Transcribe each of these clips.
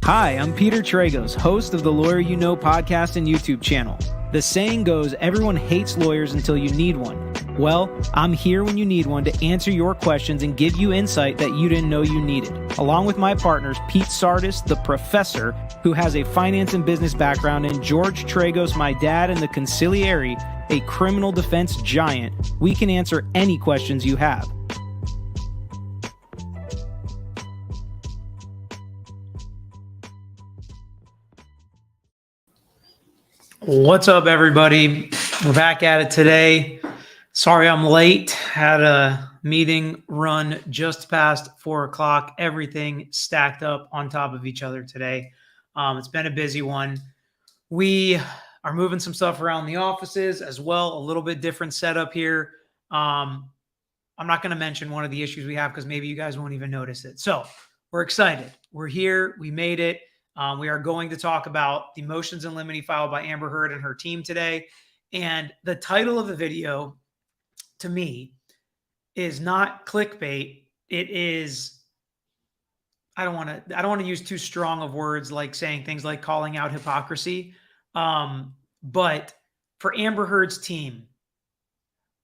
Hi, I'm Peter Tragos, host of the Lawyer You Know podcast and YouTube channel. The saying goes, everyone hates lawyers until you need one. Well, I'm here when you need one to answer your questions and give you insight that you didn't know you needed. Along with my partners, Pete Sardis, the professor, who has a finance and business background, and George Tragos, my dad, and the consigliere, a criminal defense giant, we can answer any questions you have. What's up, everybody? We're back at it today. Sorry I'm late. Had a meeting run just past 4 o'clock. Everything stacked up on top of each other today. It's been a busy one. We are moving some stuff around the offices as well. A little bit different setup here. I'm not going to mention one of the issues we have because maybe you guys won't even notice it. So we're excited. We're here. We made it. We are going to talk about the motions in limine filed by Amber Heard and her team today. And the title of the video, to me, is not clickbait. It is, I don't want to use too strong of words like saying things like calling out hypocrisy. But for Amber Heard's team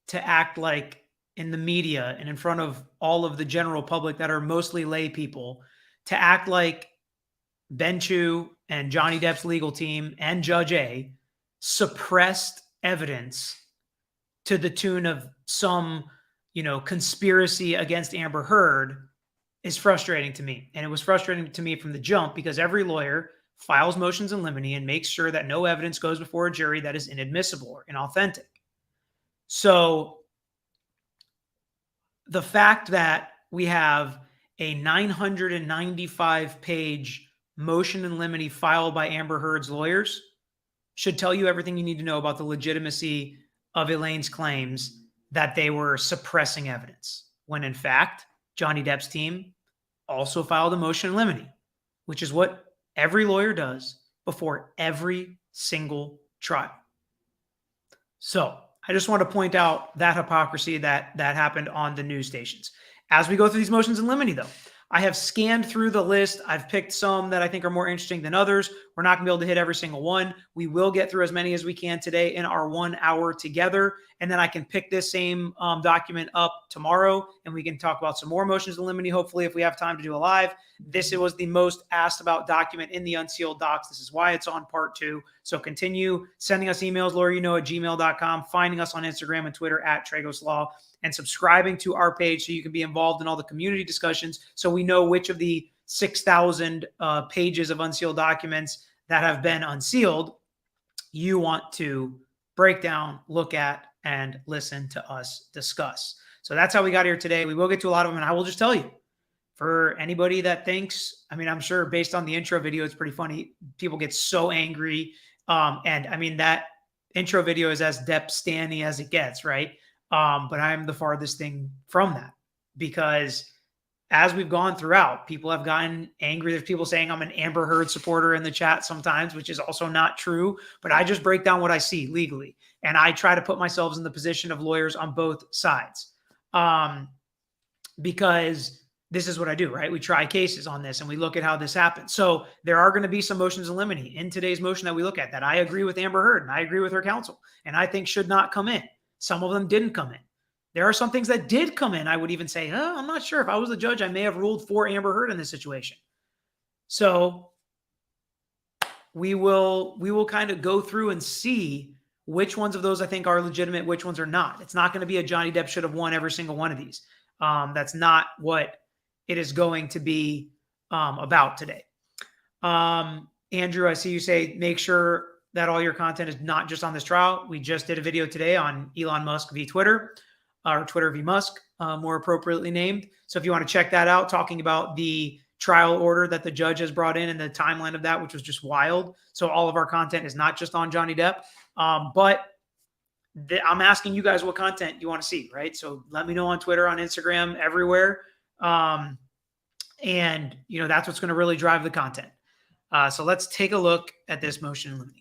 to act like in the media and in front of all of the general public that are mostly lay people, to act like Ben Chu and Johnny Depp's legal team and Judge A suppressed evidence to the tune of some, conspiracy against Amber Heard is frustrating to me. And it was frustrating to me from the jump because every lawyer files motions in limine and makes sure that no evidence goes before a jury that is inadmissible or inauthentic. So the fact that we have a 995-page motion in limine filed by Amber Heard's lawyers should tell you everything you need to know about the legitimacy of Elaine's claims that they were suppressing evidence, when in fact, Johnny Depp's team also filed a motion in limine, which is what every lawyer does before every single trial. So I just want to point out that hypocrisy that happened on the news stations. As we go through these motions in limine, though, I have scanned through the list. I've picked some that I think are more interesting than others. We're not going to be able to hit every single one. We will get through as many as we can today in our 1 hour together. And then I can pick this same document up tomorrow and we can talk about some more motions in limine, hopefully, if we have time to do a live. This was the most asked about document in the Unsealed Docs. This is why it's on part 2. So continue sending us emails, lawyeryouknow@gmail.com, finding us on Instagram and Twitter @TragosLaw, and subscribing to our page so you can be involved in all the community discussions so we know which of the 6,000 pages of unsealed documents that have been unsealed you want to break down, look at, and listen to us discuss. So that's how we got here today. We will get to a lot of them, and I will just tell you, for anybody that thinks, I'm sure based on the intro video, it's pretty funny. People get so angry. That intro video is as Depp Stanny as it gets, right? But I'm the farthest thing from that because as we've gone throughout, people have gotten angry. There's people saying I'm an Amber Heard supporter in the chat sometimes, which is also not true. But I just break down what I see legally. And I try to put myself in the position of lawyers on both sides because this is what I do, right? We try cases on this and we look at how this happens. So there are going to be some motions in limine in today's motion that we look at that I agree with Amber Heard and I agree with her counsel and I think should not come in. Some of them didn't come in. There are some things that did come in. I would even say, I'm not sure. If I was the judge, I may have ruled for Amber Heard in this situation. So we will kind of go through and see which ones of those I think are legitimate, which ones are not. It's not going to be a Johnny Depp should have won every single one of these. That's not what it is going to be about today. Andrew, I see you say, make sure that all your content is not just on this trial. We just did a video today on Elon Musk v. Twitter, or Twitter v. Musk, more appropriately named. So if you want to check that out, talking about the trial order that the judge has brought in and the timeline of that, which was just wild. So all of our content is not just on Johnny Depp, but I'm asking you guys what content you want to see, right? So let me know on Twitter, on Instagram, everywhere. And that's what's going to really drive the content. So let's take a look at this motion in limine.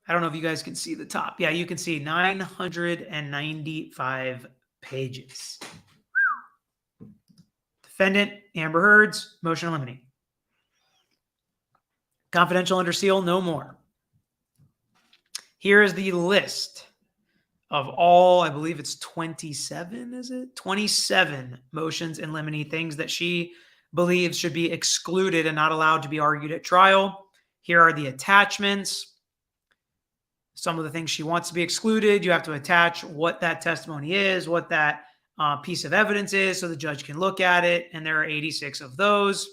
I don't know if you guys can see the top. Yeah, you can see 995 pages. Defendant, Amber Heard's motion in limine. Confidential under seal, no more. Here is the list of all, I believe it's 27, is it? 27 motions in limine, things that she believes should be excluded and not allowed to be argued at trial. Here are the attachments. Some of the things she wants to be excluded. You have to attach what that testimony is, what that piece of evidence is, so the judge can look at it. And there are 86 of those.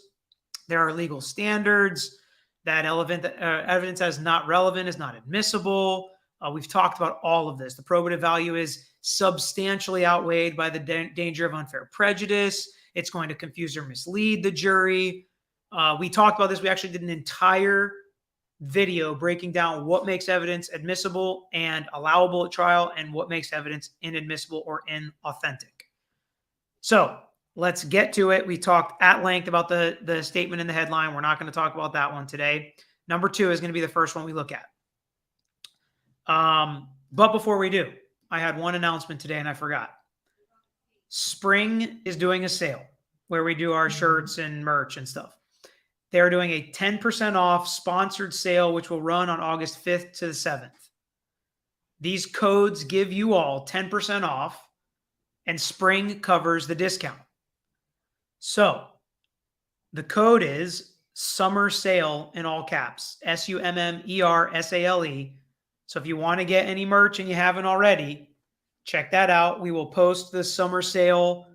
There are legal standards that evidence as not relevant is not admissible. We've talked about all of this. The probative value is substantially outweighed by the danger of unfair prejudice. It's going to confuse or mislead the jury. We talked about this. We actually did an entire video breaking down what makes evidence admissible and allowable at trial and what makes evidence inadmissible or inauthentic. So let's get to it. We talked at length about the statement in the headline. We're not going to talk about that one today. Number 2 is going to be the first one we look at. But before we do, I had one announcement today and I forgot. Spring is doing a sale where we do our shirts and merch and stuff. They're doing a 10% off sponsored sale, which will run on August 5th to the 7th. These codes give you all 10% off, and Spring covers the discount. So the code is Summer Sale in all caps, SUMMERSALE. So if you want to get any merch and you haven't already, check that out. We will post the Summer Sale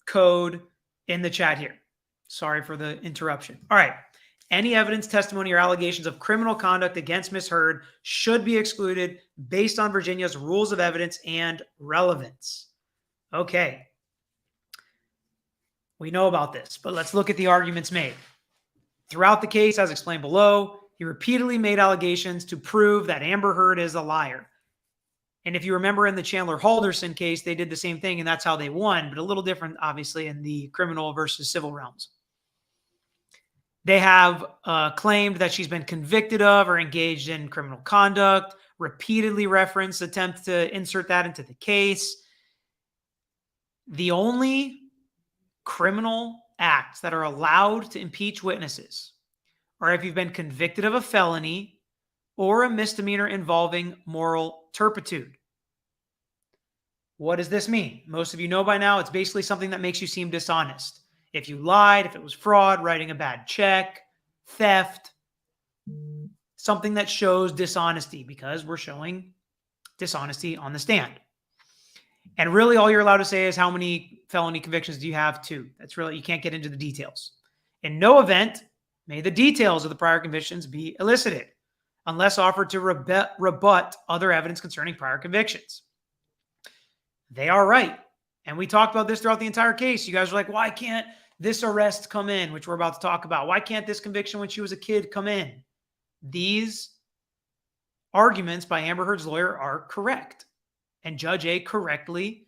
code in the chat here. Sorry for the interruption. All right. Any evidence, testimony, or allegations of criminal conduct against Ms. Heard should be excluded based on Virginia's rules of evidence and relevance. Okay. We know about this, but let's look at the arguments made. Throughout the case, as explained below, he repeatedly made allegations to prove that Amber Heard is a liar. And if you remember in the Chandler Halderson case, they did the same thing, and that's how they won, but a little different, obviously, in the criminal versus civil realms. They have claimed that she's been convicted of or engaged in criminal conduct, repeatedly referenced attempts to insert that into the case. The only criminal acts that are allowed to impeach witnesses are if you've been convicted of a felony or a misdemeanor involving moral turpitude. What does this mean? Most of you know by now, it's basically something that makes you seem dishonest. If you lied, if it was fraud, writing a bad check, theft, something that shows dishonesty, because we're showing dishonesty on the stand. And really all you're allowed to say is how many felony convictions do you have? 2. That's really, you can't get into the details. In no event may the details of the prior convictions be elicited unless offered to rebut other evidence concerning prior convictions. They are right. And we talked about this throughout the entire case. You guys are like, why can't this arrest come in, which we're about to talk about? Why can't this conviction when she was a kid come in? These arguments by Amber Heard's lawyer are correct. And Judge A correctly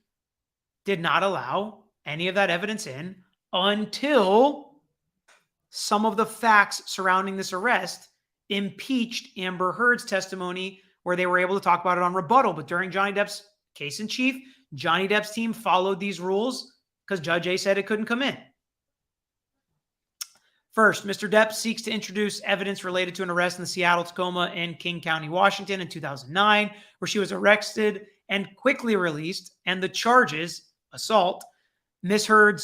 did not allow any of that evidence in until some of the facts surrounding this arrest impeached Amber Heard's testimony, where they were able to talk about it on rebuttal. But during Johnny Depp's case in chief, Johnny Depp's team followed these rules because Judge A said it couldn't come in. First, Mr. Depp seeks to introduce evidence related to an arrest in the Seattle-Tacoma and King County, Washington in 2009, where she was arrested and quickly released, and the charges, assault. Ms. Heard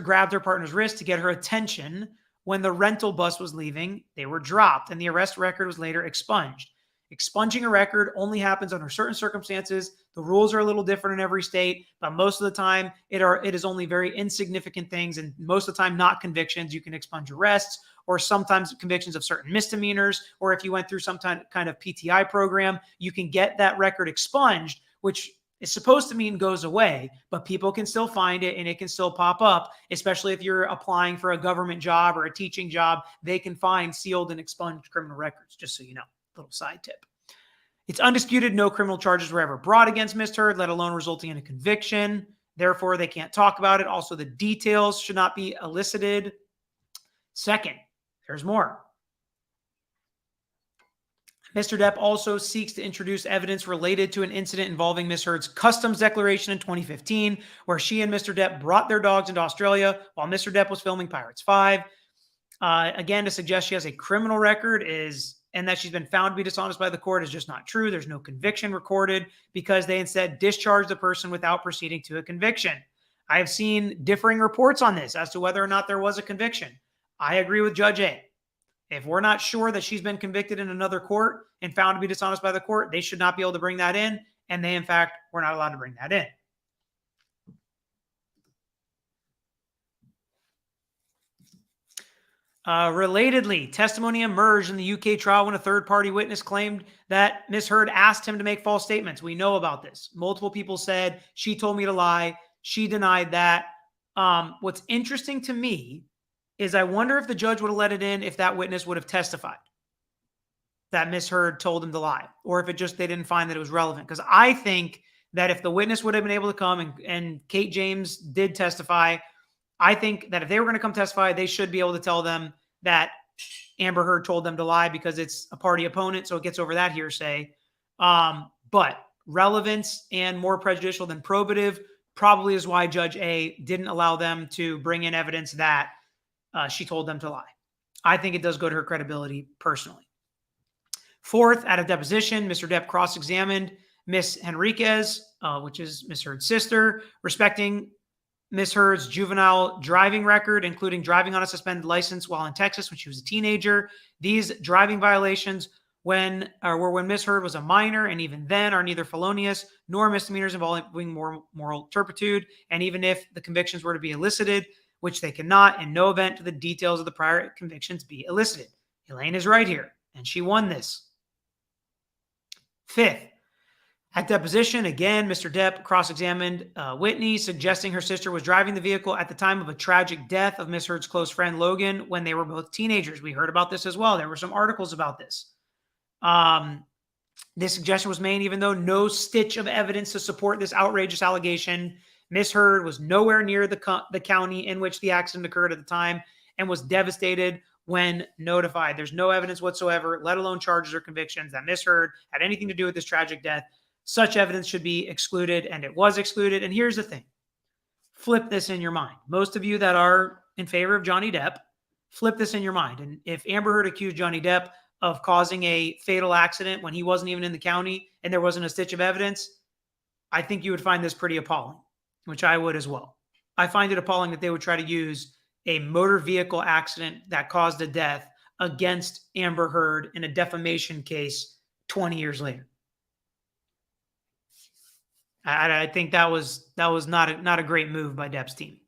grabbed her partner's wrist to get her attention. When the rental bus was leaving, they were dropped, and the arrest record was later expunged. Expunging a record only happens under certain circumstances. The rules are a little different in every state, but most of the time it is only very insignificant things, and most of the time not convictions. You can expunge arrests or sometimes convictions of certain misdemeanors, or if you went through some kind of PTI program, you can get that record expunged, which is supposed to mean goes away, but people can still find it and it can still pop up, especially if you're applying for a government job or a teaching job. They can find sealed and expunged criminal records, just so you know. Little side tip. It's undisputed no criminal charges were ever brought against Ms. Heard, let alone resulting in a conviction. Therefore, they can't talk about it. Also, the details should not be elicited. Second, there's more. Mr. Depp also seeks to introduce evidence related to an incident involving Ms. Heard's customs declaration in 2015, where she and Mr. Depp brought their dogs into Australia while Mr. Depp was filming Pirates 5. Again, to suggest she has a criminal record and that she's been found to be dishonest by the court is just not true. There's no conviction recorded because they instead discharged the person without proceeding to a conviction. I have seen differing reports on this as to whether or not there was a conviction. I agree with Judge A. If we're not sure that she's been convicted in another court and found to be dishonest by the court, they should not be able to bring that in. And they, in fact, were not allowed to bring that in. Relatedly, testimony emerged in the UK trial when a third-party witness claimed that Ms. Heard asked him to make false statements. We know about this. Multiple people said, she told me to lie. She denied that. What's interesting to me is I wonder if the judge would have let it in if that witness would have testified that Ms. Heard told him to lie, or if they didn't find that it was relevant. Because I think that if the witness would have been able to come and Kate James did testify, I think that if they were going to come testify, they should be able to tell them that Amber Heard told them to lie because it's a party opponent, so it gets over that hearsay. But relevance and more prejudicial than probative probably is why Judge A didn't allow them to bring in evidence that she told them to lie. I think it does go to her credibility personally. Fourth, at a deposition, Mr. Depp cross-examined Miss Henriquez, which is Miss Heard's sister, respecting Miss Heard's juvenile driving record, including driving on a suspended license while in Texas when she was a teenager. These driving violations were when Miss Heard was a minor, and even then are neither felonious nor misdemeanors involving moral turpitude. And even if the convictions were to be elicited, which they cannot, in no event do the details of the prior convictions be elicited. Elaine is right here, and she won this. Fifth, at deposition, again, Mr. Depp cross-examined Whitney, suggesting her sister was driving the vehicle at the time of a tragic death of Miss Heard's close friend Logan when they were both teenagers. We heard about this as well. There were some articles about this. This suggestion was made even though no stitch of evidence to support this outrageous allegation. Miss Heard was nowhere near the county in which the accident occurred at the time and was devastated when notified. There's no evidence whatsoever, let alone charges or convictions, that Miss Heard had anything to do with this tragic death. Such evidence should be excluded, and it was excluded. And here's the thing. Flip this in your mind. Most of you that are in favor of Johnny Depp, flip this in your mind. And if Amber Heard accused Johnny Depp of causing a fatal accident when he wasn't even in the county and there wasn't a stitch of evidence, I think you would find this pretty appalling, which I would as well. I find it appalling that they would try to use a motor vehicle accident that caused a death against Amber Heard in a defamation case 20 years later. I think that was not a great move by Depp's team.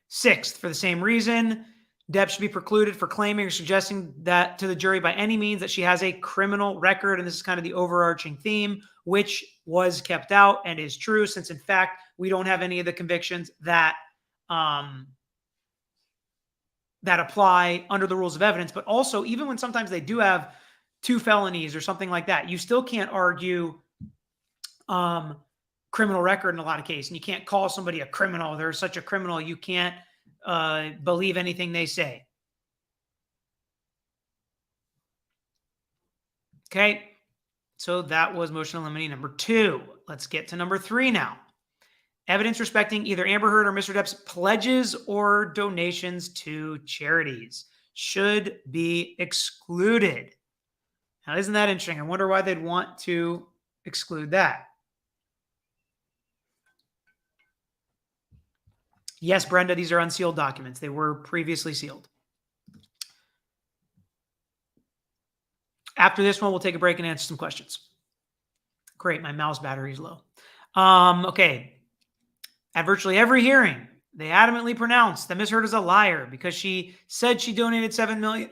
Sixth, for the same reason, Depp should be precluded for claiming or suggesting that to the jury by any means that she has a criminal record. And this is kind of the overarching theme, which was kept out and is true, since in fact, we don't have any of the convictions that apply under the rules of evidence. But also, even when sometimes they do have 2 felonies or something like that, you still can't argue criminal record in a lot of cases. And you can't call somebody a criminal. They're such a criminal, you can't believe anything they say. Okay, so that was motion in limine number 2. Let's get to number 3 now. Evidence respecting either Amber Heard or Mr. Depp's pledges or donations to charities should be excluded. Now, isn't that interesting? I wonder why they'd want to exclude that. Yes, Brenda, these are unsealed documents. They were previously sealed. After this one, we'll take a break and answer some questions. Great, my mouse battery is low. Okay. At virtually every hearing, they adamantly pronounced that Ms. Heard is a liar because she said she donated $7 million,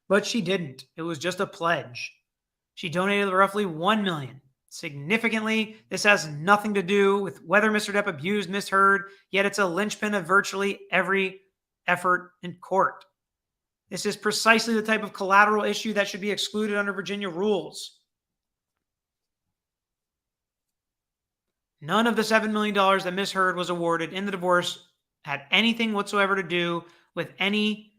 but she didn't. It was just a pledge. She donated roughly $1 million. Significantly, this has nothing to do with whether Mr. Depp abused Ms. Heard, yet it's a linchpin of virtually every effort in court. This is precisely the type of collateral issue that should be excluded under Virginia rules. None of the $7 million that Ms. Heard was awarded in the divorce had anything whatsoever to do with any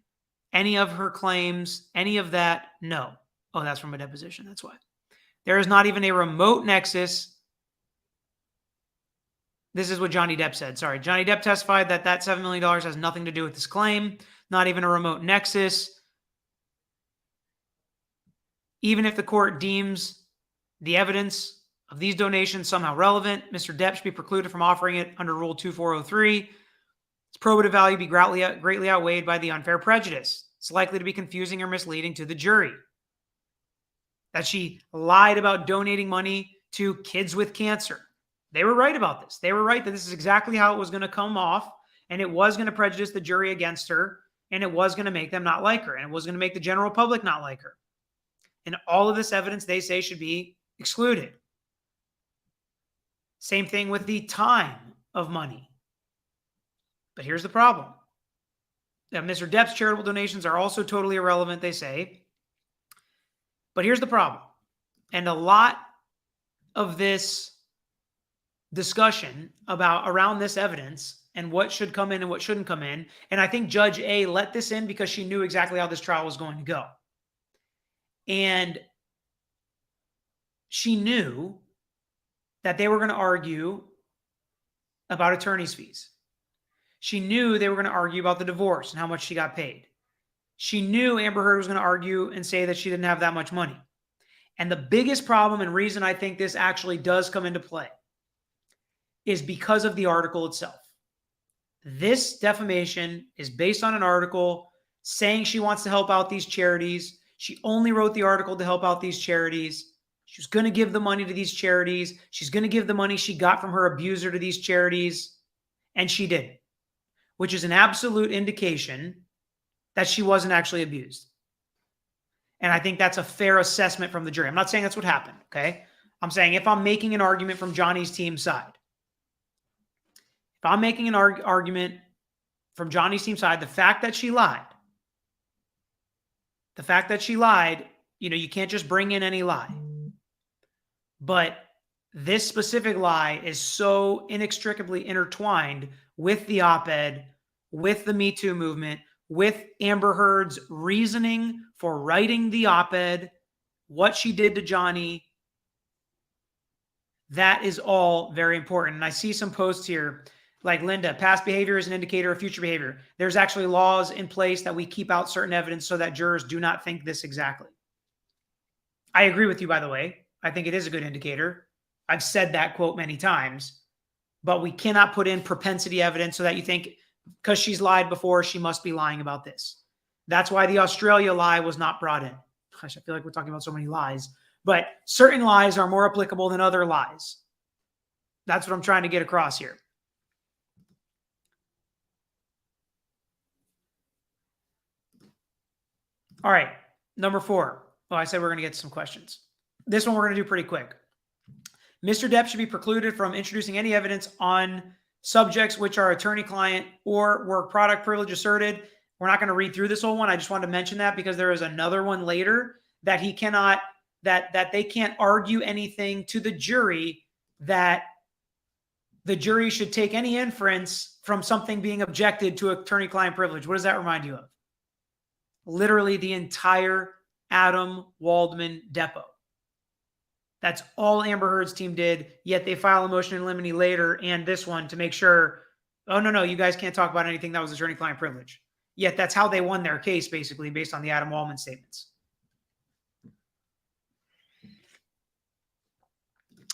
of her claims, any of that. No. Oh, that's from a deposition. That's why. There is not even a remote nexus. This is what Johnny Depp said. Sorry. Johnny Depp testified that that $7 million has nothing to do with this claim, not even a remote nexus. Even if the court deems the evidence of these donations somehow relevant, Mr. Depp should be precluded from offering it under Rule 2403. Its probative value be greatly outweighed by the unfair prejudice. It's likely to be confusing or misleading to the jury. That she lied about donating money to kids with cancer. They were right about this. They were right that this is exactly how it was going to come off, and it was going to prejudice the jury against her, and it was going to make them not like her, and it was going to make the general public not like her. And all of this evidence, they say, should be excluded. Same thing with the time of money. But here's the problem. That Mr. Depp's charitable donations are also totally irrelevant, they say. But here's the problem. And a lot of this discussion around this evidence and what should come in and what shouldn't come in. And I think Judge A let this in because she knew exactly how this trial was going to go. And she knew that they were going to argue about attorney's fees. She knew they were going to argue about the divorce and how much she got paid. She knew Amber Heard was going to argue and say that she didn't have that much money. And the biggest problem and reason I think this actually does come into play is because of the article itself. This defamation is based on an article saying she wants to help out these charities. She only wrote the article to help out these charities. She was going to give the money to these charities. She's going to give the money she got from her abuser to these charities. And she did, which is an absolute indication that she wasn't actually abused. And I think that's a fair assessment from the jury. I'm not saying that's what happened, okay? I'm saying if I'm making an argument from Johnny's team's side, if I'm making an argument from Johnny's team's side, the fact that she lied, you can't just bring in any lie. But this specific lie is so inextricably intertwined with the op-ed, with the Me Too movement, with Amber Heard's reasoning for writing the op-ed, what she did to Johnny. That is all very important. And I see some posts here like Linda, past behavior is an indicator of future behavior. There's actually laws in place that we keep out certain evidence so that jurors do not think this exactly. I agree with you, by the way. I think it is a good indicator. I've said that quote many times, but we cannot put in propensity evidence so that you think because she's lied before, she must be lying about this. That's why the Australia lie was not brought in. Gosh, I feel like we're talking about so many lies, but certain lies are more applicable than other lies. That's what I'm trying to get across here. All right, number 4. Oh, I said we're going to get to some questions. This one we're going to do pretty quick. Mr. Depp should be precluded from introducing any evidence on subjects which are attorney-client or work product privilege asserted. We're not going to read through this whole one. I just wanted to mention that because there is another one later that he cannot, that they can't argue anything to the jury that the jury should take any inference from something being objected to attorney-client privilege. What does that remind you of? Literally the entire Adam Waldman depot. That's all Amber Heard's team did, yet they file a motion in limine later and this one to make sure, oh, no, you guys can't talk about anything that was attorney-client privilege. Yet that's how they won their case, basically, based on the Adam Waldman statements.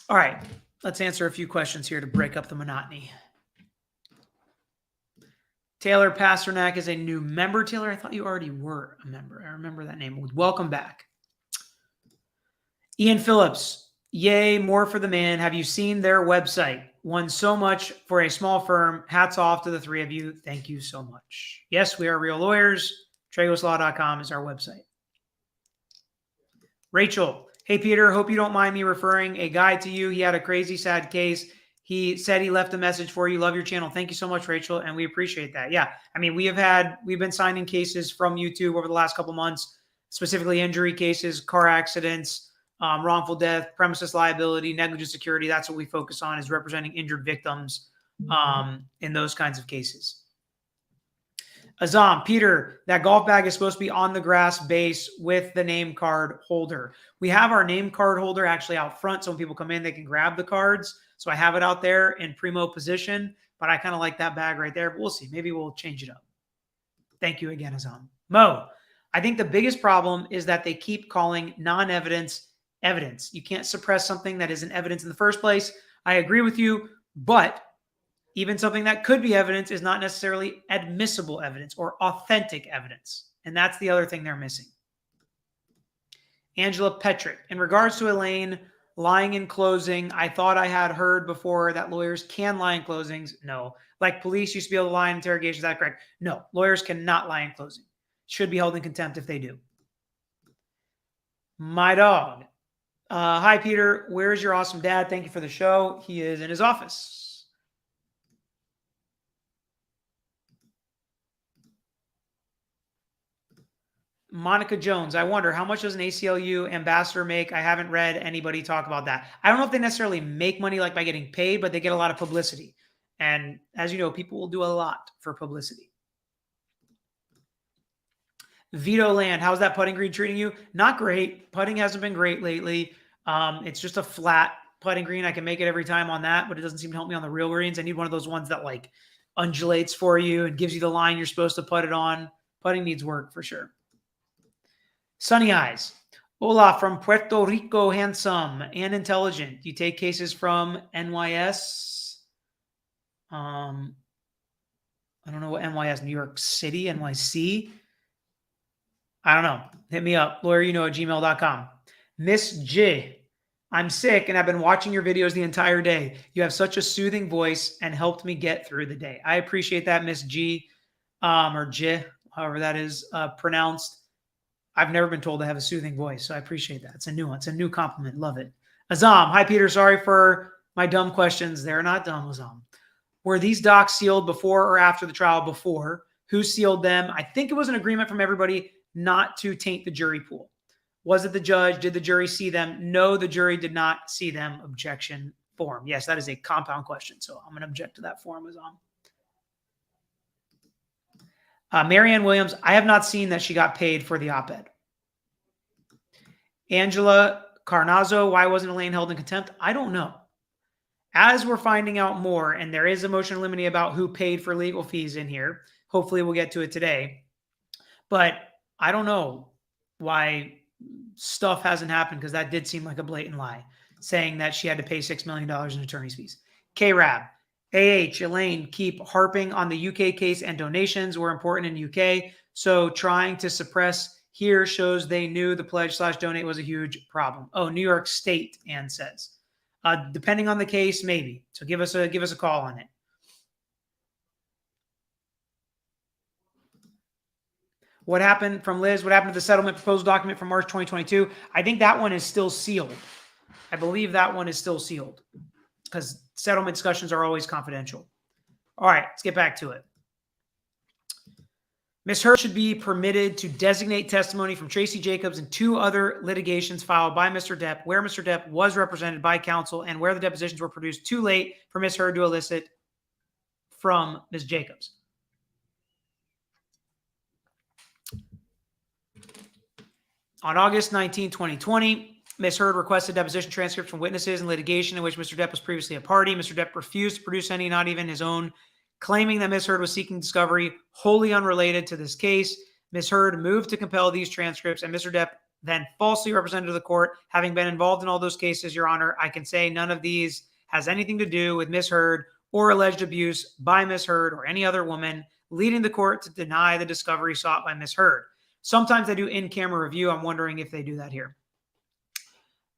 All right, let's answer a few questions here to break up the monotony. Taylor Pasternak is a new member. Taylor, I thought you already were a member. I remember that name. Welcome back. Ian Phillips, yay, more for the man. Have you seen their website? Won so much for a small firm. Hats off to the three of you. Thank you so much. Yes, we are real lawyers. Tragoslaw.com is our website. Rachel, hey, Peter, hope you don't mind me referring a guy to you. He had a crazy, sad case. He said he left a message for you. Love your channel. Thank you so much, Rachel. And we appreciate that. Yeah. I mean, we've been signing cases from YouTube over the last couple months, specifically injury cases, car accidents, wrongful death, premises liability, negligent security. That's what we focus on, is representing injured victims in those kinds of cases. Azam, Peter, that golf bag is supposed to be on the grass base with the name card holder. We have our name card holder actually out front, so when people come in, they can grab the cards. So I have it out there in primo position, but I kind of like that bag right there. But we'll see. Maybe we'll change it up. Thank you again, Azam. Mo, I think the biggest problem is that they keep calling non-evidence evidence. You can't suppress something that isn't evidence in the first place. I agree with you, but even something that could be evidence is not necessarily admissible evidence or authentic evidence. And that's the other thing they're missing. Angela Petrick, in regards to Elaine lying in closing, I thought I had heard before that lawyers can lie in closings. No. Like police used to be able to lie in interrogations. Is that correct? No. Lawyers cannot lie in closing. Should be held in contempt if they do. My dog. Hi, Peter. Where's your awesome dad? Thank you for the show. He is in his office. Monica Jones, I wonder how much does an ACLU ambassador make? I haven't read anybody talk about that. I don't know if they necessarily make money like by getting paid, but they get a lot of publicity. And as you know, people will do a lot for publicity. Vito Land, how's that putting green treating you? Not great. Putting hasn't been great lately. It's just a flat putting green. I can make it every time on that, but it doesn't seem to help me on the real greens. I need one of those ones that like undulates for you and gives you the line you're supposed to put it on. Putting needs work for sure. Sunny Eyes. Hola from Puerto Rico, handsome and intelligent. You take cases from NYS. I don't know what NYS, New York City, NYC. I don't know. Hit me up. lawyeruknow@gmail.com. Miss J. I'm sick and I've been watching your videos the entire day. You have such a soothing voice and helped me get through the day. I appreciate that, Miss G, or J, however that is pronounced. I've never been told to have a soothing voice, so I appreciate that. It's a new one. It's a new compliment. Love it. Azam, hi, Peter. Sorry for my dumb questions. They're not dumb, Azam. Were these docs sealed before or after the trial? Before. Who sealed them? I think it was an agreement from everybody not to taint the jury pool. Was it the judge? Did the jury see them? No, the jury did not see them. Objection form. Yes, that is a compound question, so I'm going to object to that form, Azam. Marianne Williams, I have not seen that she got paid for the op-ed. Angela Carnazzo, why wasn't Elaine held in contempt? I don't know. As we're finding out more, and there is a motion in limine about who paid for legal fees in here. Hopefully we'll get to it today. But I don't know why stuff hasn't happened, because that did seem like a blatant lie, saying that she had to pay $6 million in attorney's fees. K-Rab, Elaine, keep harping on the UK case, and donations were important in UK. So trying to suppress here shows they knew the pledge/donate was a huge problem. Oh, New York State, Ann says. Depending on the case, maybe. So give us a call on it. What happened from Liz? What happened to the settlement proposal document from March 2022? I think that one is still sealed. I believe that one is still sealed, because settlement discussions are always confidential. All right, let's get back to it. Ms. Heard should be permitted to designate testimony from Tracy Jacobs and 2 other litigations filed by Mr. Depp, where Mr. Depp was represented by counsel and where the depositions were produced too late for Ms. Heard to elicit from Ms. Jacobs. On August 19, 2020, Ms. Heard requested deposition transcripts from witnesses in litigation in which Mr. Depp was previously a party. Mr. Depp refused to produce any, not even his own, claiming that Ms. Heard was seeking discovery wholly unrelated to this case. Ms. Heard moved to compel these transcripts, and Mr. Depp then falsely represented the court. Having been involved in all those cases, Your Honor, I can say none of these has anything to do with Ms. Heard or alleged abuse by Ms. Heard or any other woman, leading the court to deny the discovery sought by Ms. Heard. Sometimes they do in-camera review. I'm wondering if they do that here.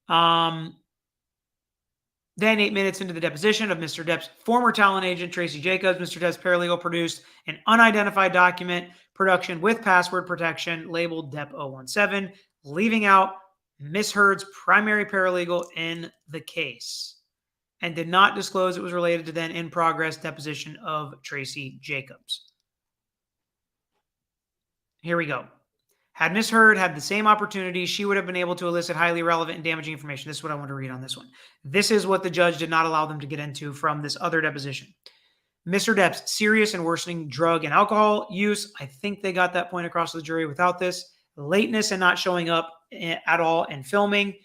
Then 8 minutes into the deposition of Mr. Depp's former talent agent, Tracy Jacobs, Mr. Depp's paralegal produced an unidentified document production with password protection labeled Depp 017, leaving out Ms. Heard's primary paralegal in the case, and did not disclose it was related to then in-progress deposition of Tracy Jacobs. Here we go. Had Ms. Heard had the same opportunity, she would have been able to elicit highly relevant and damaging information. This is what I want to read on this one. This is what the judge did not allow them to get into from this other deposition. Mr. Depp's serious and worsening drug and alcohol use. I think they got that point across to the jury without this. Lateness and not showing up at all in filming.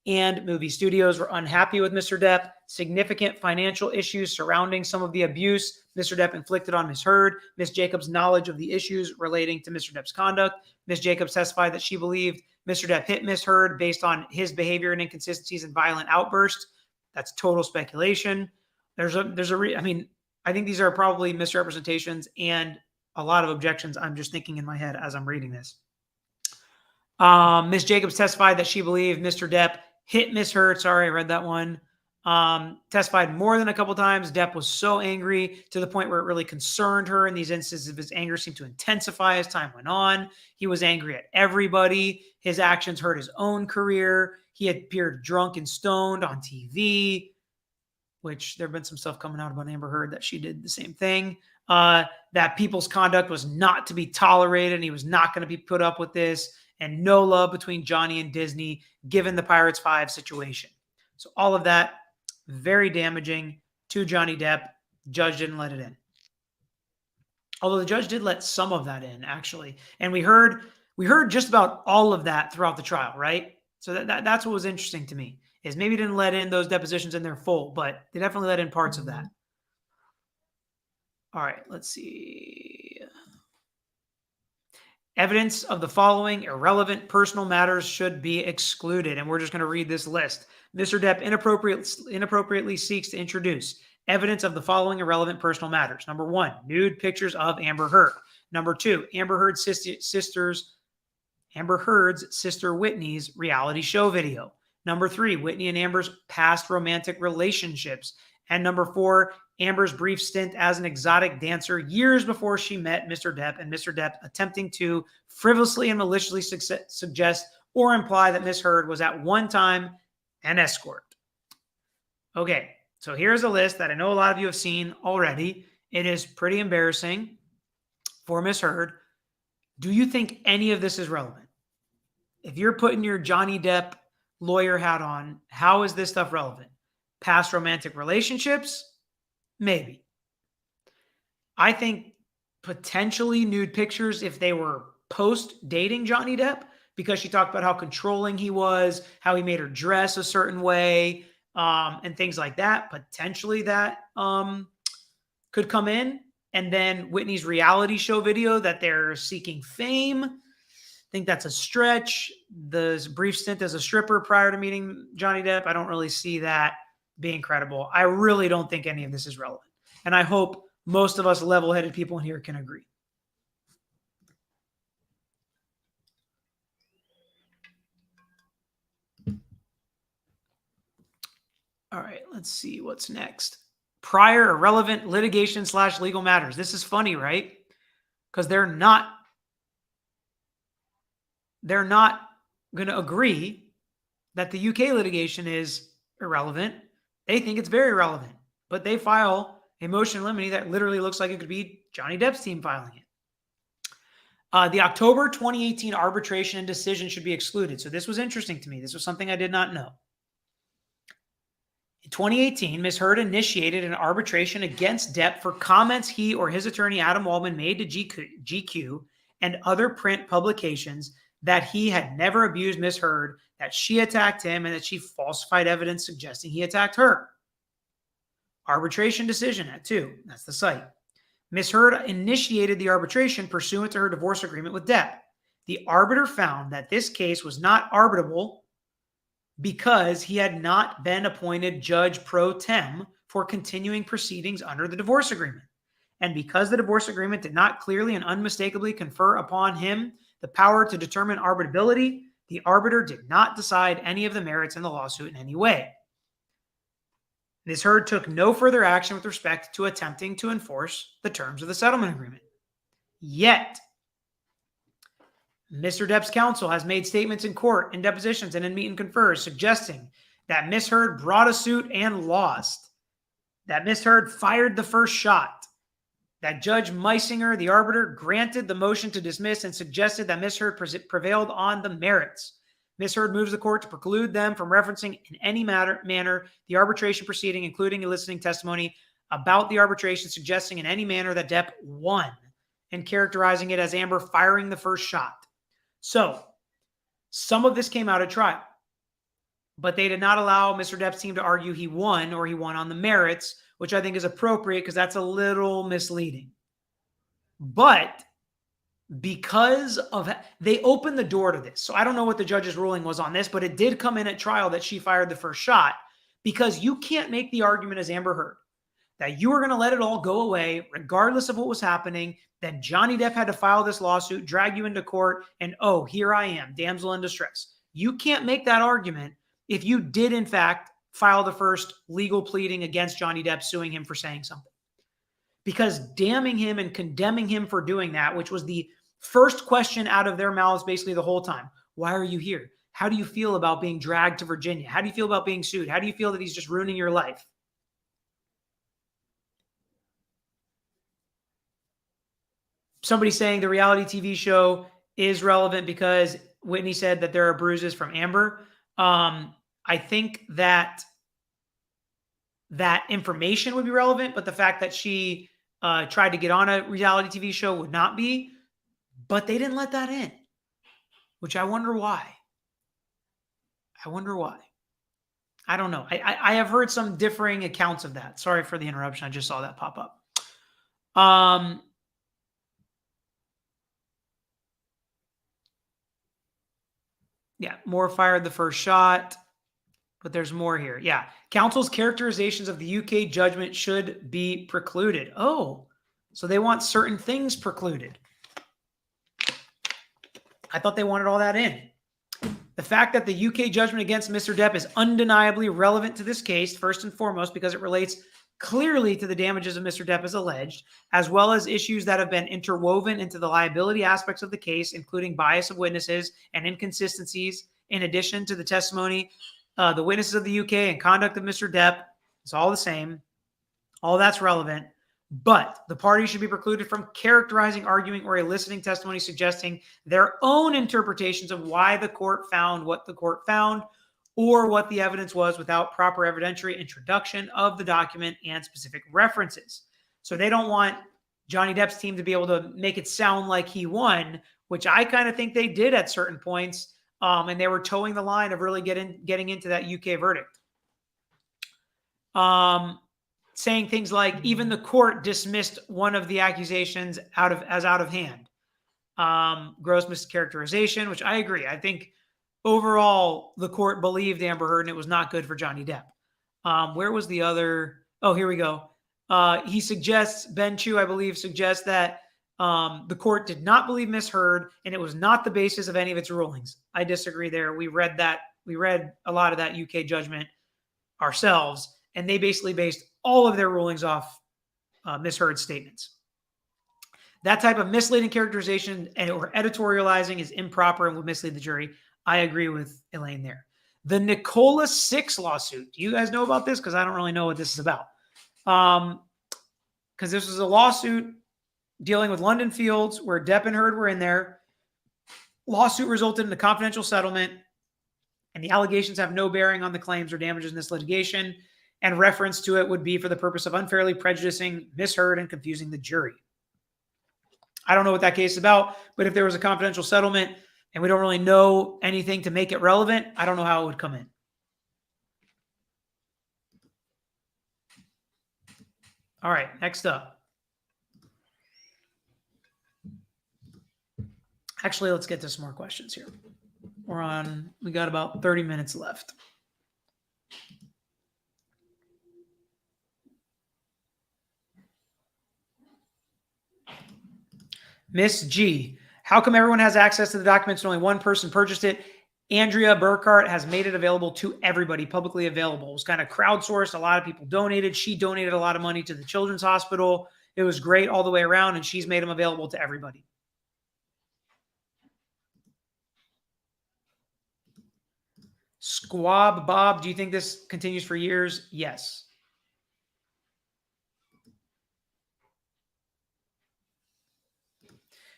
And movie studios were unhappy with Mr. Depp. Significant financial issues surrounding some of the abuse Mr. Depp inflicted on Ms. Heard. Ms. Jacobs' knowledge of the issues relating to Mr. Depp's conduct. Ms. Jacobs testified that she believed Mr. Depp hit Ms. Heard based on his behavior and inconsistencies and violent outbursts. That's total speculation. I think these are probably misrepresentations and a lot of objections I'm just thinking in my head as I'm reading this. Ms. Jacobs testified that she believed Mr. Depp hit Ms. Heard. Sorry, I read that one. Testified more than a couple times. Depp was so angry to the point where it really concerned her. In these instances, his anger seemed to intensify as time went on. He was angry at everybody. His actions hurt his own career. He had appeared drunk and stoned on TV, which there have been some stuff coming out about Amber Heard that she did the same thing. That people's conduct was not to be tolerated, and he was not going to be put up with this, and no love between Johnny and Disney, given the Pirates 5 situation. So all of that, very damaging to Johnny Depp. Judge didn't let it in. Although the judge did let some of that in, actually. And we heard just about all of that throughout the trial, right? So that's what was interesting to me, is maybe didn't let in those depositions in their full, but they definitely let in parts of that. All right, let's see. Evidence of the following irrelevant personal matters should be excluded. And we're just going to read this list. Mr. Depp inappropriately seeks to introduce evidence of the following irrelevant personal matters. Number 1, nude pictures of Amber Heard. Number 2, Amber Heard's sister Whitney's reality show video. Number 3, Whitney and Amber's past romantic relationships. And number 4, Amber's brief stint as an exotic dancer years before she met Mr. Depp, and Mr. Depp attempting to frivolously and maliciously suggest or imply that Ms. Heard was at one time an escort. Okay, so here's a list that I know a lot of you have seen already. It is pretty embarrassing for Ms. Heard. Do you think any of this is relevant? If you're putting your Johnny Depp lawyer hat on, how is this stuff relevant? Past romantic relationships? Maybe. I think potentially nude pictures if they were post-dating Johnny Depp, because she talked about how controlling he was, how he made her dress a certain way, and things like that. Potentially that could come in. And then Whitney's reality show video that they're seeking fame. I think that's a stretch. The brief stint as a stripper prior to meeting Johnny Depp, I don't really see that being credible. I really don't think any of this is relevant. And I hope most of us level-headed people in here can agree. All right, let's see what's next. Prior irrelevant litigation/legal matters. This is funny, right? Because they're not going to agree that the UK litigation is irrelevant. They think it's very relevant, but they file a motion in limine that literally looks like it could be Johnny Depp's team filing it. The October 2018 arbitration and decision should be excluded. So this was interesting to me. This was something I did not know. In 2018, Ms. Heard initiated an arbitration against Depp for comments he or his attorney Adam Waldman made to GQ and other print publications that he had never abused Ms. Heard, that she attacked him, and that she falsified evidence suggesting he attacked her. Arbitration decision at 2. That's the site. Ms. Heard initiated the arbitration pursuant to her divorce agreement with Depp. The arbiter found that this case was not arbitrable because he had not been appointed judge pro tem for continuing proceedings under the divorce agreement. And because the divorce agreement did not clearly and unmistakably confer upon him the power to determine arbitrability, the arbiter did not decide any of the merits in the lawsuit in any way. Ms. Heard took no further action with respect to attempting to enforce the terms of the settlement agreement. Yet, Mr. Depp's counsel has made statements in court, in depositions, and in meet and confers suggesting that Ms. Heard brought a suit and lost, that Ms. Heard fired the first shot, that Judge Meisinger, the arbiter, granted the motion to dismiss and suggested that Ms. Heard prevailed on the merits. Ms. Heard moves the court to preclude them from referencing in any manner the arbitration proceeding, including eliciting testimony about the arbitration, suggesting in any manner that Depp won and characterizing it as Amber firing the first shot. So some of this came out at trial, but they did not allow Mr. Depp's team to argue he won or he won on the merits, which I think is appropriate because that's a little misleading. But because of they opened the door to this. So I don't know what the judge's ruling was on this, but it did come in at trial that she fired the first shot, because you can't make the argument as Amber Heard that you were going to let it all go away regardless of what was happening. Then Johnny Depp had to file this lawsuit, drag you into court, and oh, here I am, damsel in distress. You can't make that argument if you did in fact file the first legal pleading against Johnny Depp, suing him for saying something. Because damning him and condemning him for doing that, which was the first question out of their mouths basically the whole time. Why are you here? How do you feel about being dragged to Virginia? How do you feel about being sued? How do you feel that he's just ruining your life? Somebody saying the reality TV show is relevant because Whitney said that there are bruises from Amber. I think that information would be relevant, but the fact that she tried to get on a reality TV show would not be. But they didn't let that in, which I wonder why. I wonder why. I don't know. I have heard some differing accounts of that. Sorry for the interruption. I just saw that pop up. Yeah, Moore fired the first shot, but there's more here. Yeah, counsel's characterizations of the UK judgment should be precluded. Oh, so they want certain things precluded. I thought they wanted all that in. The fact that the UK judgment against Mr. Depp is undeniably relevant to this case, first and foremost, because it relates clearly to the damages of Mr. Depp as alleged, as well as issues that have been interwoven into the liability aspects of the case, including bias of witnesses and inconsistencies, in addition to the testimony, the witnesses of the UK and conduct of Mr. Depp. It's all the same. All that's relevant. But the parties should be precluded from characterizing, arguing, or eliciting testimony suggesting their own interpretations of why the court found what the court found, or what the evidence was, without proper evidentiary introduction of the document and specific references. So they don't want Johnny Depp's team to be able to make it sound like he won, which I kind of think they did at certain points, and they were towing the line of really getting into that UK verdict. Saying things like even the court dismissed one of the accusations out of hand. Gross mischaracterization, which I agree. I think overall the court believed Amber Heard and it was not good for Johnny Depp. Where was the other? Oh, here we go. He suggests, Ben Chu, I believe, suggests that the court did not believe Miss Heard and it was not the basis of any of its rulings. I disagree there. We read a lot of that UK judgment ourselves, and they basically based all of their rulings off Miss Heard's statements. That type of misleading characterization or editorializing is improper and would mislead the jury. I agree with Elaine there. The Nicola 6 lawsuit. Do you guys know about this? Because I don't really know what this is about. Because this was a lawsuit dealing with London Fields where Depp and Heard were in there. Lawsuit resulted in a confidential settlement, and the allegations have no bearing on the claims or damages in this litigation, and reference to it would be for the purpose of unfairly prejudicing Miss Heard and confusing the jury. I don't know what that case is about, but if there was a confidential settlement and we don't really know anything to make it relevant, I don't know how it would come in. All right, next up. Actually, let's get to some more questions here. We got about 30 minutes left. Miss G, how come everyone has access to the documents and only one person purchased it? Andrea Burkhardt has made it available to everybody, publicly available. It was kind of crowdsourced. A lot of people donated. She donated a lot of money to the Children's Hospital. It was great all the way around, and she's made them available to everybody. Squab Bob, do you think this continues for years? Yes.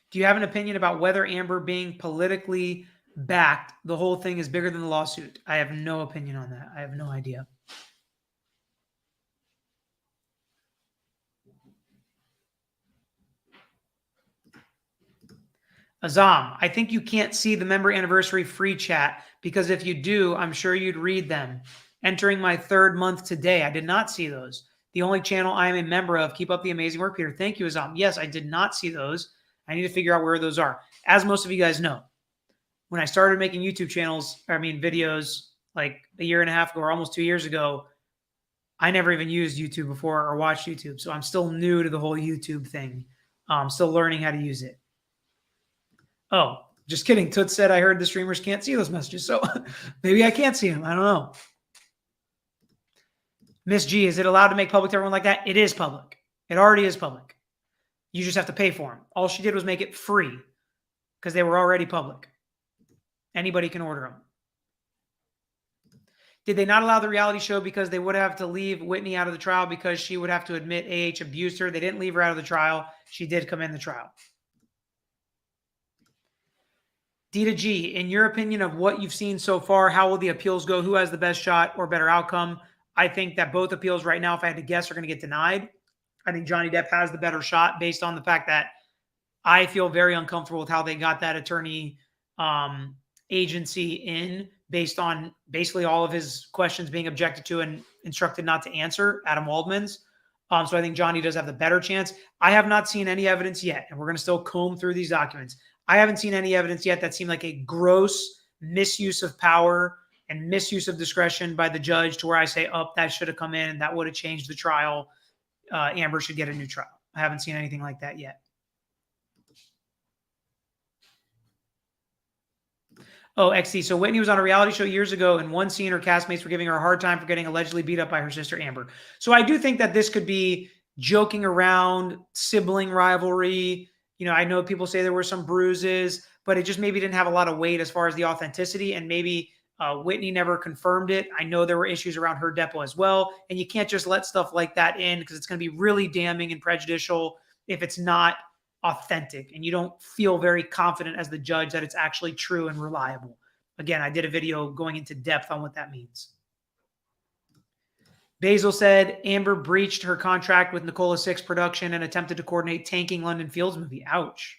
Do you have an opinion about whether Amber being politically backed, the whole thing is bigger than the lawsuit? I have no opinion on that. I have no idea. Azam, I think you can't see the member anniversary free chat because if you do, I'm sure you'd read them. Entering my 3rd month today. I did not see those. The only channel I am a member of. Keep up the amazing work, Peter. Thank you, Azam. Yes, I did not see those. I need to figure out where those are. As most of you guys know, when I started making YouTube channels, videos like a year and a half ago or almost 2 years ago, I never even used YouTube before or watched YouTube. So I'm still new to the whole YouTube thing. I'm still learning how to use it. Oh, just kidding. Toots said I heard the streamers can't see those messages. So maybe I can't see them. I don't know. Miss G, is it allowed to make public to everyone like that? It is public. It already is public. You just have to pay for them. All she did was make it free because they were already public. Anybody can order them. Did they not allow the reality show because they would have to leave Whitney out of the trial because she would have to admit AH abused her? They didn't leave her out of the trial. She did come in the trial. D to G, in your opinion of what you've seen so far, how will the appeals go? Who has the best shot or better outcome? I think that both appeals right now, if I had to guess, are going to get denied. I think Johnny Depp has the better shot based on the fact that I feel very uncomfortable with how they got that attorney agency in based on basically all of his questions being objected to and instructed not to answer, Adam Waldman's. So I think Johnny does have the better chance. I have not seen any evidence yet, and we're going to still comb through these documents. I haven't seen any evidence yet that seemed like a gross misuse of power and misuse of discretion by the judge to where I say, oh, that should have come in and that would have changed the trial. Amber should get a new trial. I haven't seen anything like that yet. Oh, XC. So Whitney was on a reality show years ago, and one scene her castmates were giving her a hard time for getting allegedly beat up by her sister Amber. So I do think that this could be joking around, sibling rivalry. You know, I know people say there were some bruises, but it just maybe didn't have a lot of weight as far as the authenticity, and maybe Whitney never confirmed it. I know there were issues around her depo as well, and you can't just let stuff like that in because it's going to be really damning and prejudicial if it's not authentic and you don't feel very confident as the judge that it's actually true and reliable. Again, I did a video going into depth on what that means. Basil said Amber breached her contract with Nicola Six Production and attempted to coordinate tanking London Fields movie. Ouch.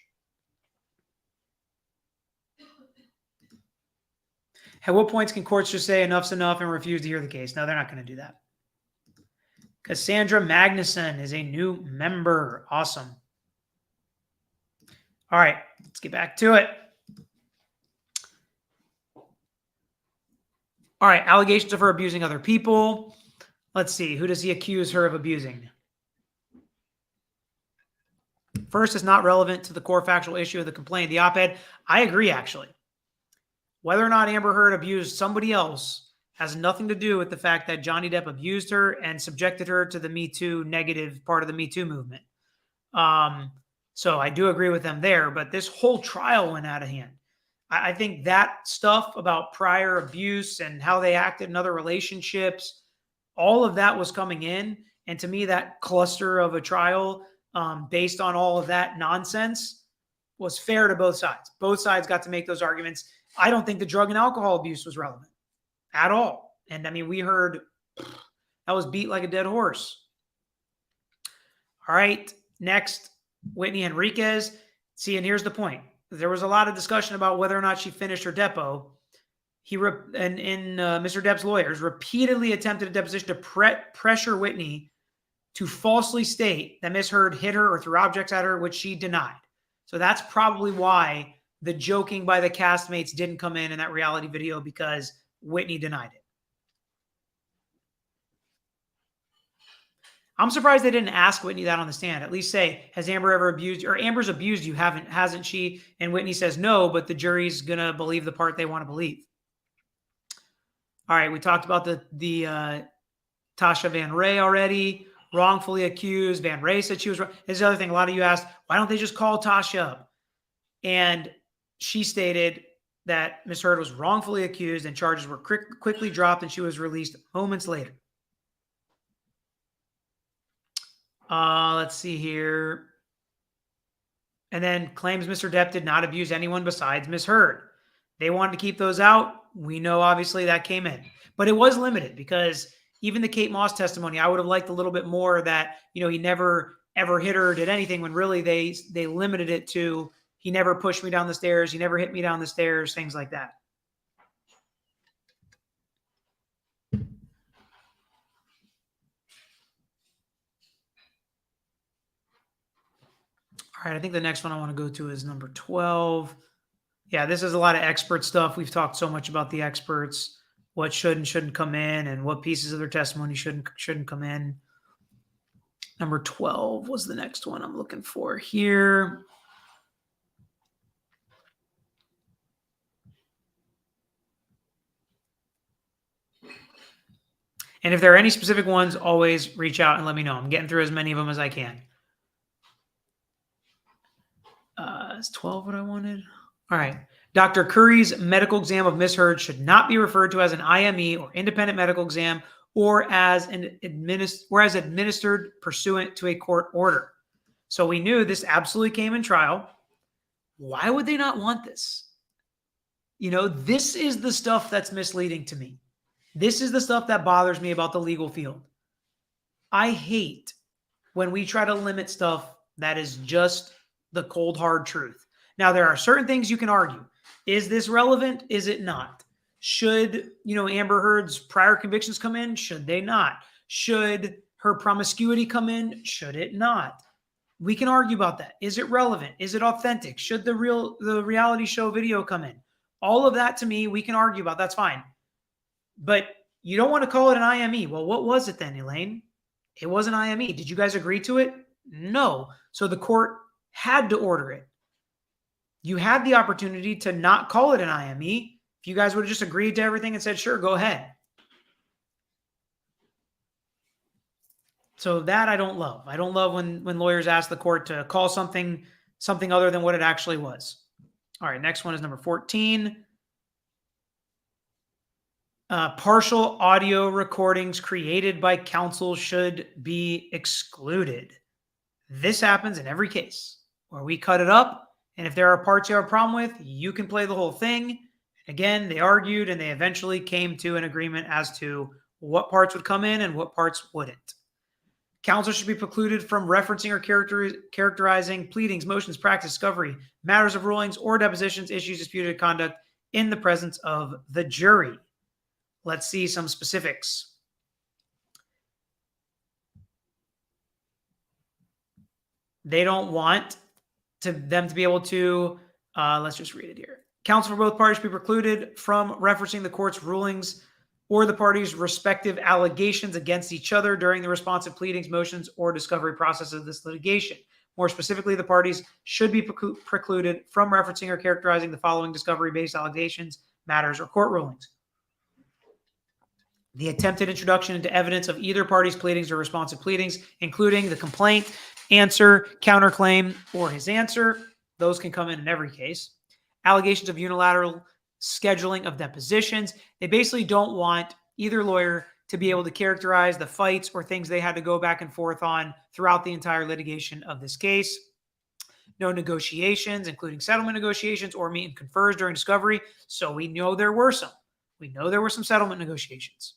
At what points can courts just say enough's enough and refuse to hear the case? No, they're not going to do that. Cassandra Magnuson is a new member. Awesome. All right, let's get back to it. All right, allegations of her abusing other people. Let's see. Who does he accuse her of abusing? First, it's not relevant to the core factual issue of the complaint. The op-ed, I agree, actually. Whether or not Amber Heard abused somebody else has nothing to do with the fact that Johnny Depp abused her and subjected her to the Me Too negative part of the Me Too movement. So I do agree with them there, but this whole trial went out of hand. I think that stuff about prior abuse and how they acted in other relationships, all of that was coming in. And to me, that cluster of a trial based on all of that nonsense was fair to both sides. Both sides got to make those arguments. I don't think the drug and alcohol abuse was relevant at all. And I mean, we heard that was beat like a dead horse. All right, next. Whitney Enriquez. See, and here's the point. There was a lot of discussion about whether or not she finished her depo. Mr. Depp's lawyers repeatedly attempted a deposition to pressure Whitney to falsely state that Miss Heard hit her or threw objects at her, which she denied. So that's probably why the joking by the castmates didn't come in that reality video, because Whitney denied it. I'm surprised they didn't ask Whitney that on the stand. At least say, has Amber ever abused you? Or Amber's abused you, hasn't she? And Whitney says no, but the jury's going to believe the part they want to believe. All right, we talked about the Tasha Van Ray already. Wrongfully accused. Van Ray said she was wrong. Here's the other thing. A lot of you asked, why don't they just call Tasha up? And she stated that Miss Heard was wrongfully accused and charges were quickly dropped and she was released moments later. Let's see here. And then claims Mr. Depp did not abuse anyone besides Miss Heard. They wanted to keep those out. We know, obviously, that came in. But it was limited because even the Kate Moss testimony, I would have liked a little bit more that, you know, he never, ever hit her or did anything, when really they limited it to He never pushed me down the stairs. He never hit me down the stairs, things like that. All right, I think the next one I want to go to is number 12. Yeah, this is a lot of expert stuff. We've talked so much about the experts, what should and shouldn't come in, and what pieces of their testimony shouldn't come in. Number 12 was the next one I'm looking for here. And if there are any specific ones, always reach out and let me know. I'm getting through as many of them as I can. Is 12 what I wanted? All right. Dr. Curry's medical exam of Miss Heard should not be referred to as an IME or independent medical exam or as administered pursuant to a court order. So we knew this absolutely came in trial. Why would they not want this? You know, this is the stuff that's misleading to me. This is the stuff that bothers me about the legal field. I hate when we try to limit stuff that is just the cold, hard truth. Now, there are certain things you can argue. Is this relevant? Is it not? Should, Amber Heard's prior convictions come in? Should they not? Should her promiscuity come in? Should it not? We can argue about that. Is it relevant? Is it authentic? Should the reality show video come in? All of that, to me, we can argue about. That's fine. But you don't want to call it an IME. Well, what was it then, Elaine? It was an IME. Did you guys agree to it? No. So the court had to order it. You had the opportunity to not call it an IME. If you guys would have just agreed to everything and said, sure, go ahead. So that I don't love. I don't love when lawyers ask the court to call something other than what it actually was. All right, next one is number 14. Partial audio recordings created by counsel should be excluded. This happens in every case where we cut it up, and if there are parts you have a problem with, you can play the whole thing. Again, they argued and they eventually came to an agreement as to what parts would come in and what parts wouldn't. Counsel should be precluded from referencing or characterizing pleadings, motions, practice, discovery, matters of rulings, or depositions, issues, disputed conduct in the presence of the jury. Let's see some specifics. They don't want them to be able to, let's just read it here. Counsel for both parties should be precluded from referencing the court's rulings or the parties' respective allegations against each other during the responsive pleadings, motions, or discovery process of this litigation. More specifically, the parties should be precluded from referencing or characterizing the following discovery-based allegations, matters, or court rulings. The attempted introduction into evidence of either party's pleadings or responsive pleadings, including the complaint, answer, counterclaim, or his answer. Those can come in every case. Allegations of unilateral scheduling of depositions. They basically don't want either lawyer to be able to characterize the fights or things they had to go back and forth on throughout the entire litigation of this case. No negotiations, including settlement negotiations or meet and confers during discovery. So we know there were some. We know there were some settlement negotiations.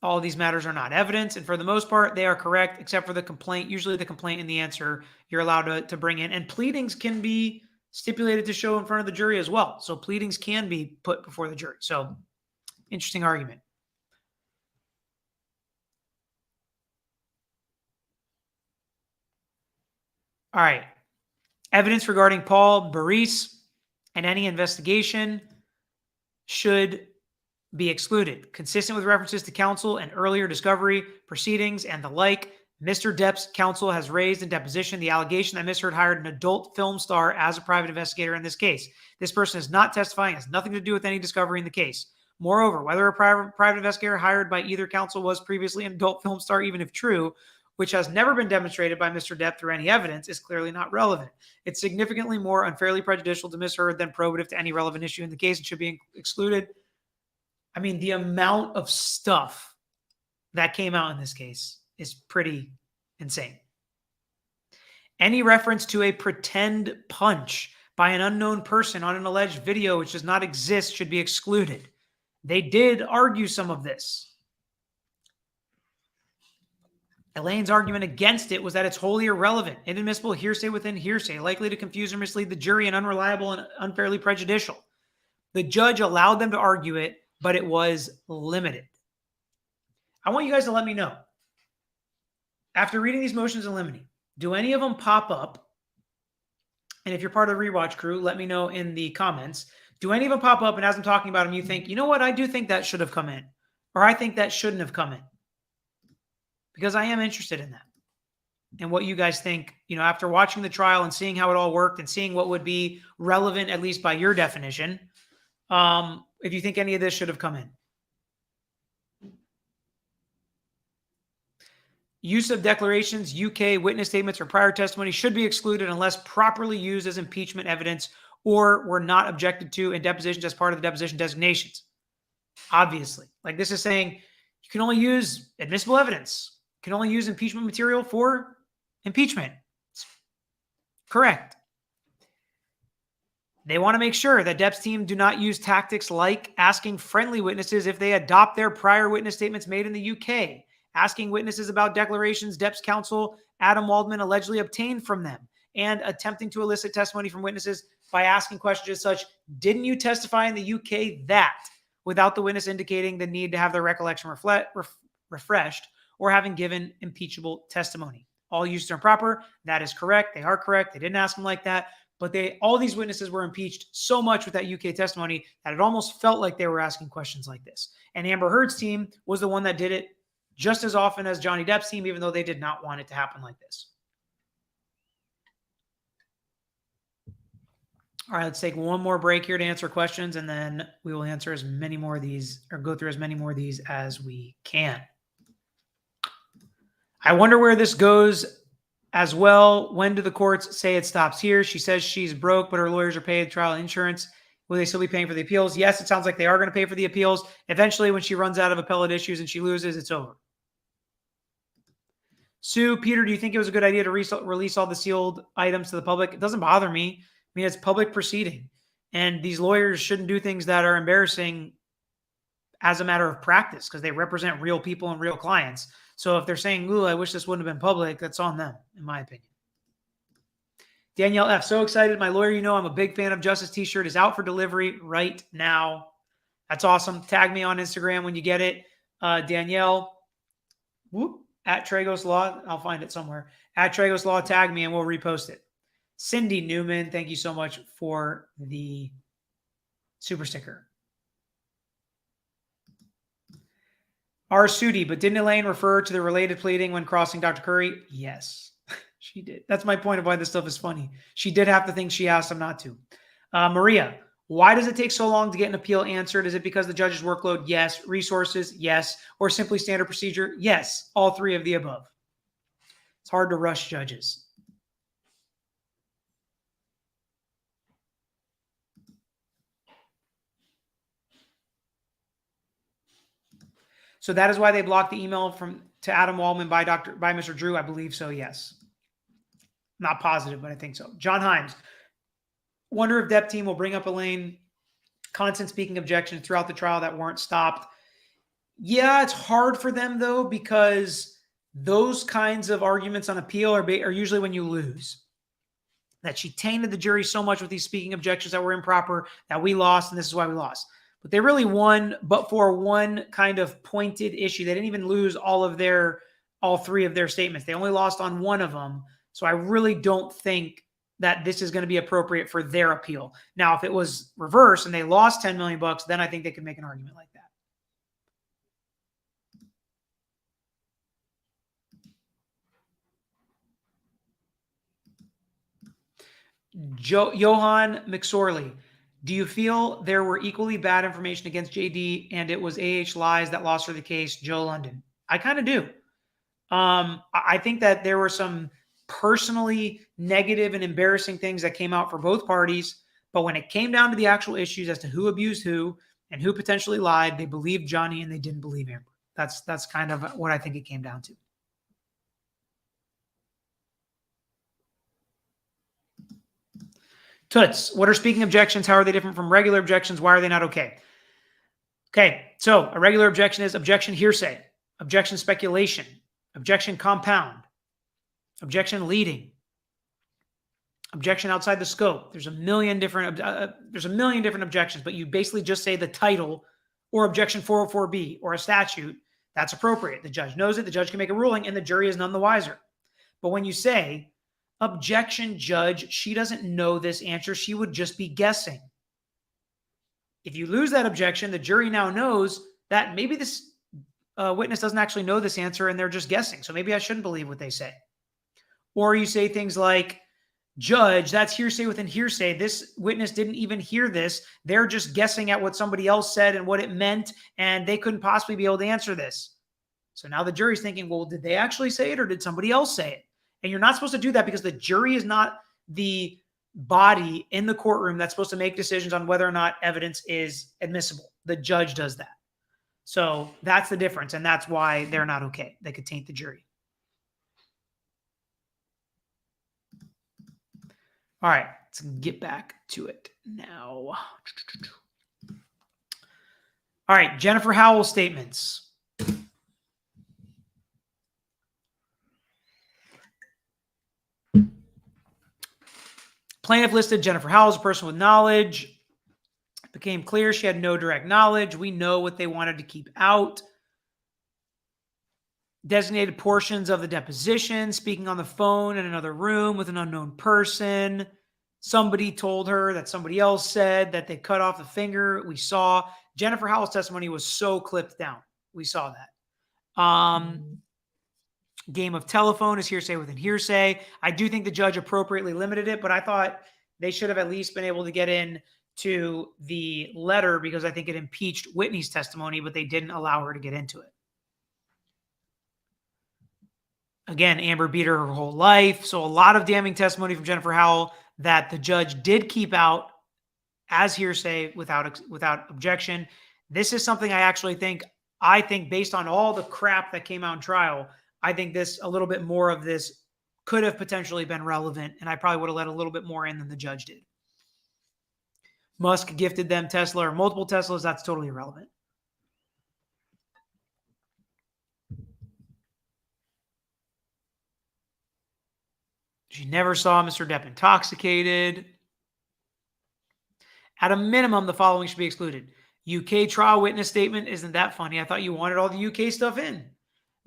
All of these matters are not evidence, and for the most part, they are correct, except for the complaint. Usually the complaint and the answer you're allowed to bring in. And pleadings can be stipulated to show in front of the jury as well. So pleadings can be put before the jury. So interesting argument. All right. Evidence regarding Paul Baris and any investigation should be excluded. Consistent with references to counsel and earlier discovery proceedings and the like, Mr. Depp's counsel has raised in deposition the allegation that Miss Heard hired an adult film star as a private investigator in this case. This person is not testifying, has nothing to do with any discovery in the case. Moreover, whether a private investigator hired by either counsel was previously an adult film star, even if true, which has never been demonstrated by Mr. Depp through any evidence, is clearly not relevant. It's significantly more unfairly prejudicial to Miss Heard than probative to any relevant issue in the case and should be excluded. I mean, the amount of stuff that came out in this case is pretty insane. Any reference to a pretend punch by an unknown person on an alleged video which does not exist should be excluded. They did argue some of this. Elaine's argument against it was that it's wholly irrelevant, inadmissible hearsay within hearsay, likely to confuse or mislead the jury, and unreliable and unfairly prejudicial. The judge allowed them to argue it, but it was limited. I want you guys to let me know, after reading these motions in limine, do any of them pop up? And if you're part of the rewatch crew, let me know in the comments. Do any of them pop up, and as I'm talking about them, you think, you know what, I do think that should have come in, or I think that shouldn't have come in? Because I am interested in that. And what you guys think, after watching the trial and seeing how it all worked and seeing what would be relevant, at least by your definition, if you think any of this should have come in. Use of declarations, UK witness statements, or prior testimony should be excluded unless properly used as impeachment evidence or were not objected to in depositions as part of the deposition designations. Obviously. Like, this is saying you can only use admissible evidence. You can only use impeachment material for impeachment. Correct. They want to make sure that Depp's team do not use tactics like asking friendly witnesses if they adopt their prior witness statements made in the UK, asking witnesses about declarations Depp's counsel, Adam Waldman, allegedly obtained from them, and attempting to elicit testimony from witnesses by asking questions such, didn't you testify in the UK that, without the witness indicating the need to have their recollection refreshed or having given impeachable testimony. All used are improper. That is correct. They are correct. They didn't ask them like that. But all these witnesses were impeached so much with that UK testimony that it almost felt like they were asking questions like this. And Amber Heard's team was the one that did it just as often as Johnny Depp's team, even though they did not want it to happen like this. All right, let's take one more break here to answer questions, and then we will answer as many more of these, or go through as many more of these as we can. I wonder where this goes as well. When do the courts say it stops here? She says she's broke, but her lawyers are paid trial insurance. Will they still be paying for the appeals? Yes, it sounds like they are going to pay for the appeals. Eventually, when she runs out of appellate issues and she loses, it's over. Sue, Peter, do you think it was a good idea to release all the sealed items to the public? It doesn't bother me. I mean, it's public proceeding. And these lawyers shouldn't do things that are embarrassing as a matter of practice because they represent real people and real clients. So if they're saying, ooh, I wish this wouldn't have been public, that's on them, in my opinion. Danielle F. So excited. My lawyer, I'm a big fan of Justice t-shirt, is out for delivery right now. That's awesome. Tag me on Instagram when you get it. Danielle, at Tragos Law. I'll find it somewhere. At Tragos Law, tag me and we'll repost it. Cindy Newman, thank you so much for the super sticker. R. Sudi, but didn't Elaine refer to the related pleading when crossing Dr. Curry? Yes, she did. That's my point of why this stuff is funny. She did have to think she asked him not to. Maria, why does it take so long to get an appeal answered? Is it because the judge's workload? Yes. Resources? Yes. Or simply standard procedure? Yes. All three of the above. It's hard to rush judges. So that is why they blocked the email to Adam Waldman by Mr. Drew. I believe so, yes. Not positive, but I think so. John Himes. Wonder if Depp team will bring up Elaine constant speaking objections throughout the trial that weren't stopped. Yeah, it's hard for them, though, because those kinds of arguments on appeal are usually when you lose. That she tainted the jury so much with these speaking objections that were improper that we lost, and this is why we lost. But they really won, but for one kind of pointed issue. They didn't even lose all three of their statements. They only lost on one of them. So I really don't think that this is going to be appropriate for their appeal. Now, if it was reverse and they lost $10 million, then I think they could make an argument like that. Johan McSorley. Do you feel there were equally bad information against JD and it was AH lies that lost her the case, Joe London? I kind of do. I think that there were some personally negative and embarrassing things that came out for both parties. But when it came down to the actual issues as to who abused who and who potentially lied, they believed Johnny and they didn't believe Amber. That's kind of what I think it came down to. Toots, what are speaking objections? How are they different from regular objections? Why are they not okay? Okay, so a regular objection is objection hearsay, objection speculation, objection compound, objection leading, objection outside the scope. There's a million different objections, but you basically just say the title or objection 404B or a statute. That's appropriate. The judge knows it. The judge can make a ruling, and the jury is none the wiser. But when you say, objection, judge, she doesn't know this answer, she would just be guessing. If you lose that objection, the jury now knows that maybe this witness doesn't actually know this answer and they're just guessing. So maybe I shouldn't believe what they say. Or you say things like, judge, that's hearsay within hearsay. This witness didn't even hear this. They're just guessing at what somebody else said and what it meant, and they couldn't possibly be able to answer this. So now the jury's thinking, well, did they actually say it or did somebody else say it? And you're not supposed to do that because the jury is not the body in the courtroom that's supposed to make decisions on whether or not evidence is admissible. The judge does that. So that's the difference, and that's why they're not okay. They could taint the jury. All right, let's get back to it now. All right, Jennifer Howell's statements. Plaintiff listed Jennifer Howell as a person with knowledge. It became clear she had no direct knowledge. We know what they wanted to keep out. Designated portions of the deposition, speaking on the phone in another room with an unknown person. Somebody told her that somebody else said that they cut off the finger. We saw Jennifer Howell's testimony was so clipped down. We saw that. Game of telephone is hearsay within hearsay. I do think the judge appropriately limited it, but I thought they should have at least been able to get in to the letter because I think it impeached Whitney's testimony, but they didn't allow her to get into it. Again, Amber beat her whole life. So a lot of damning testimony from Jennifer Howell that the judge did keep out as hearsay without objection. This is something I think based on all the crap that came out in trial, I think a little bit more of this could have potentially been relevant, and I probably would have let a little bit more in than the judge did. Musk gifted them Tesla or multiple Teslas. That's totally irrelevant. She never saw Mr. Depp intoxicated. At a minimum, the following should be excluded. UK trial witness statement. Isn't that funny? I thought you wanted all the UK stuff in.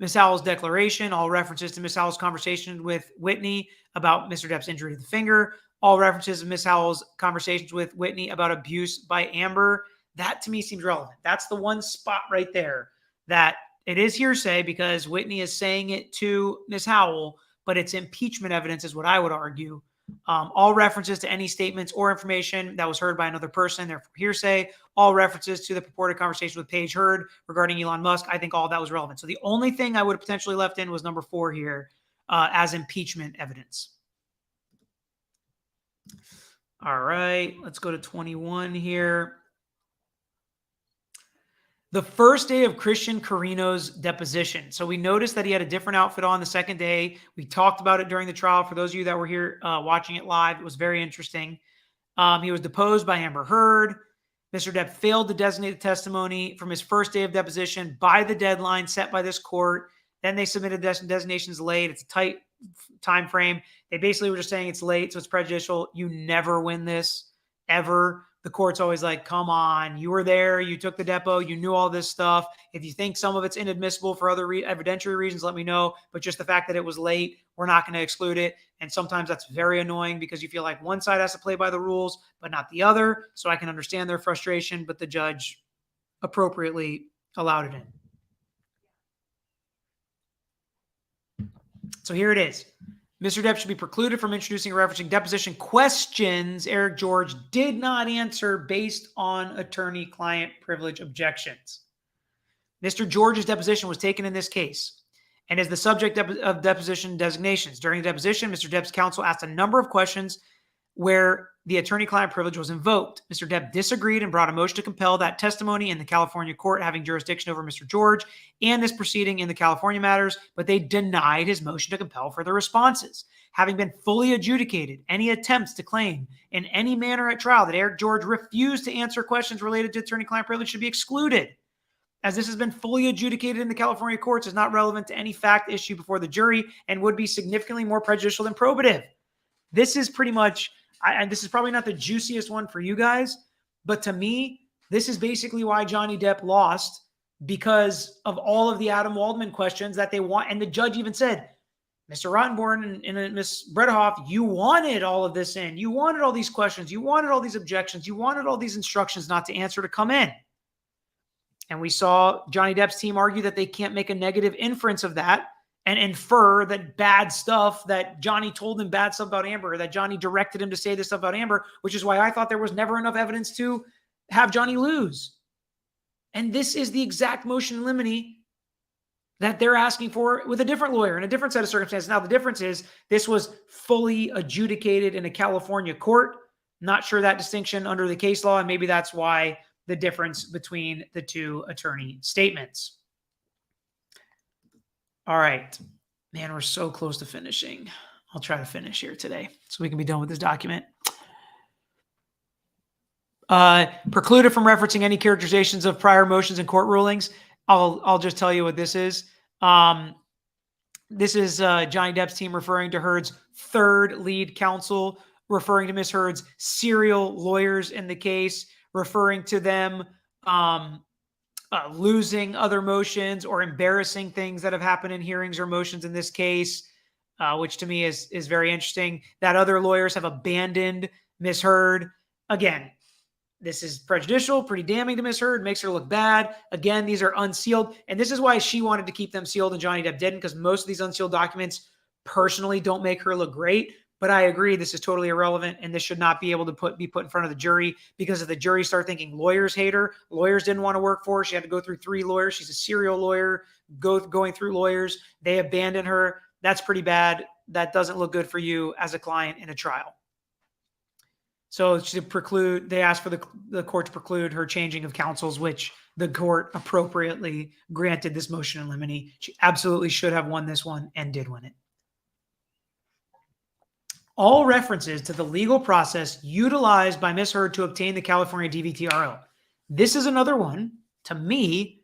Ms. Howell's declaration, all references to Ms. Howell's conversation with Whitney about Mr. Depp's injury to the finger, all references to Ms. Howell's conversations with Whitney about abuse by Amber. That to me seems relevant. That's the one spot right there that it is hearsay because Whitney is saying it to Ms. Howell, but it's impeachment evidence is what I would argue. All references to any statements or information that was heard by another person, therefore hearsay. All references to the purported conversation with Paige Heard regarding Elon Musk. I think all that was relevant. So the only thing I would have potentially left in was number 4 here as impeachment evidence. All right, let's go to 21 here. The first day of Christian Carino's deposition. So we noticed that he had a different outfit on the second day. We talked about it during the trial. For those of you that were here watching it live, it was very interesting. He was deposed by Amber Heard. Mr. Depp failed to designate the testimony from his first day of deposition by the deadline set by this court. Then they submitted designations late. It's a tight time frame. They basically were just saying it's late, so it's prejudicial. You never win this, ever. The court's always like, come on, you were there, you took the depo, you knew all this stuff. If you think some of it's inadmissible for other evidentiary reasons, let me know. But just the fact that it was late, we're not going to exclude it. And sometimes that's very annoying because you feel like one side has to play by the rules, but not the other. So I can understand their frustration, but the judge appropriately allowed it in. So here it is. Mr. Depp should be precluded from introducing or referencing deposition questions Eric George did not answer based on attorney-client privilege objections. Mr. George's deposition was taken in this case and is the subject of deposition designations. During the deposition, Mr. Depp's counsel asked a number of questions where the attorney-client privilege was invoked. Mr. Depp disagreed and brought a motion to compel that testimony in the California court having jurisdiction over Mr. George and this proceeding in the California matters, but they denied his motion to compel further responses. Having been fully adjudicated, any attempts to claim in any manner at trial that Eric George refused to answer questions related to attorney-client privilege should be excluded. as this has been fully adjudicated in the California courts, is not relevant to any fact issue before the jury and would be significantly more prejudicial than probative. This is pretty much, and this is probably not the juiciest one for you guys, but to me, this is basically why Johnny Depp lost, because of all of the Adam Waldman questions that they want. And the judge even said, Mr. Rottenborn and Ms. Bredhoff, you wanted all of this in. You wanted all these questions. You wanted all these objections. You wanted all these instructions not to answer to come in. And we saw Johnny Depp's team argue that they can't make a negative inference of that and infer that bad stuff, that Johnny told him bad stuff about Amber, that Johnny directed him to say this stuff about Amber, which is why I thought there was never enough evidence to have Johnny lose. And this is the exact motion in limine that they're asking for with a different lawyer in a different set of circumstances. Now, the difference is this was fully adjudicated in a California court. Not sure that distinction under the case law, and maybe that's why the difference between the two attorney statements. All right. Man, we're so close to finishing. I'll try to finish here today so we can be done with this document. Precluded from referencing any characterizations of prior motions and court rulings. I'll just tell you what this is. This is Johnny Depp's team referring to Heard's third lead counsel, referring to Ms. Heard's serial lawyers in the case, referring to them losing other motions or embarrassing things that have happened in hearings or motions in this case, which to me is very interesting. That other lawyers have abandoned Ms. Heard. Again, this is prejudicial, pretty damning to Ms. Heard, makes her look bad. Again, these are unsealed. And this is why she wanted to keep them sealed and Johnny Depp didn't, because most of these unsealed documents personally don't make her look great. But I agree, this is totally irrelevant, and this should not be able to be put in front of the jury, because if the jury start thinking lawyers hate her, lawyers didn't want to work for her, she had to go through 3 lawyers, she's a serial lawyer, going through lawyers, they abandon her, that's pretty bad. That doesn't look good for you as a client in a trial. So they asked for the court to preclude her changing of counsels, which the court appropriately granted this motion in limine. She absolutely should have won this one and did win it. All references to the legal process utilized by Ms. Heard to obtain the California DVTRO. This is another one, to me,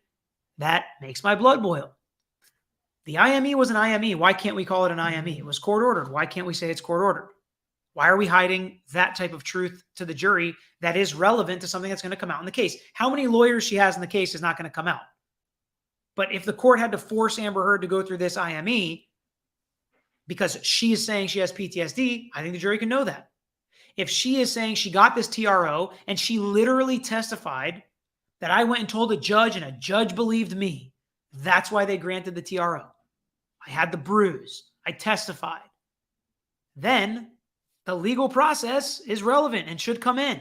that makes my blood boil. The IME was an IME. Why can't we call it an IME? It was court ordered. Why can't we say it's court ordered? Why are we hiding that type of truth to the jury that is relevant to something that's going to come out in the case? How many lawyers she has in the case is not going to come out. But if the court had to force Amber Heard to go through this IME because she is saying she has PTSD, I think the jury can know that. If she is saying she got this TRO and she literally testified that I went and told a judge and a judge believed me, that's why they granted the TRO. I had the bruise. I testified. Then the legal process is relevant and should come in.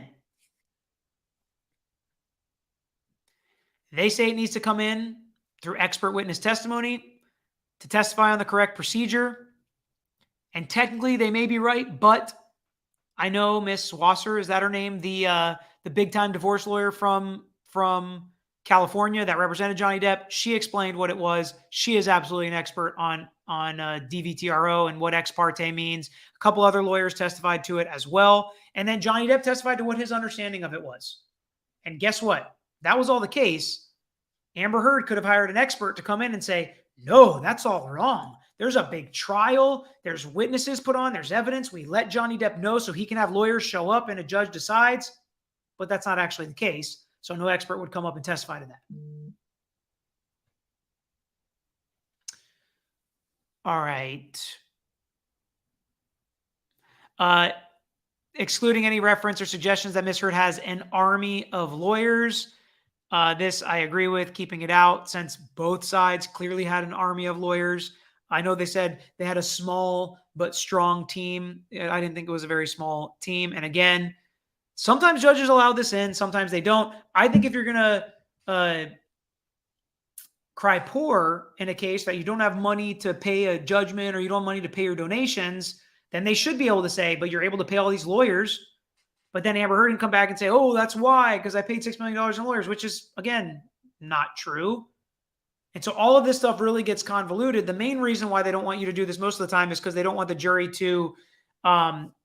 They say it needs to come in through expert witness testimony to testify on the correct procedure. And technically they may be right, but I know Miss Wasser, is that her name? The big time divorce lawyer from California that represented Johnny Depp. She explained what it was. She is absolutely an expert on DVTRO and what ex parte means. A couple other lawyers testified to it as well. And then Johnny Depp testified to what his understanding of it was. And guess what? That was all the case. Amber Heard could have hired an expert to come in and say, no, that's all wrong. There's a big trial. There's witnesses put on. There's evidence. We let Johnny Depp know so he can have lawyers show up and a judge decides. But that's not actually the case. So no expert would come up and testify to that. All right. Excluding any reference or suggestions that Ms. Heard has an army of lawyers. This I agree with, keeping it out since both sides clearly had an army of lawyers. I know they said they had a small but strong team. I didn't think it was a very small team. And again, sometimes judges allow this in, sometimes they don't. I think if you're going to cry poor in a case that you don't have money to pay a judgment or you don't have money to pay your donations, then they should be able to say, but you're able to pay all these lawyers. But then Amber Heard can come back and say, oh, that's why, because I paid $6 million in lawyers, which is, again, not true. And so all of this stuff really gets convoluted. The main reason why they don't want you to do this most of the time is because they don't want the jury to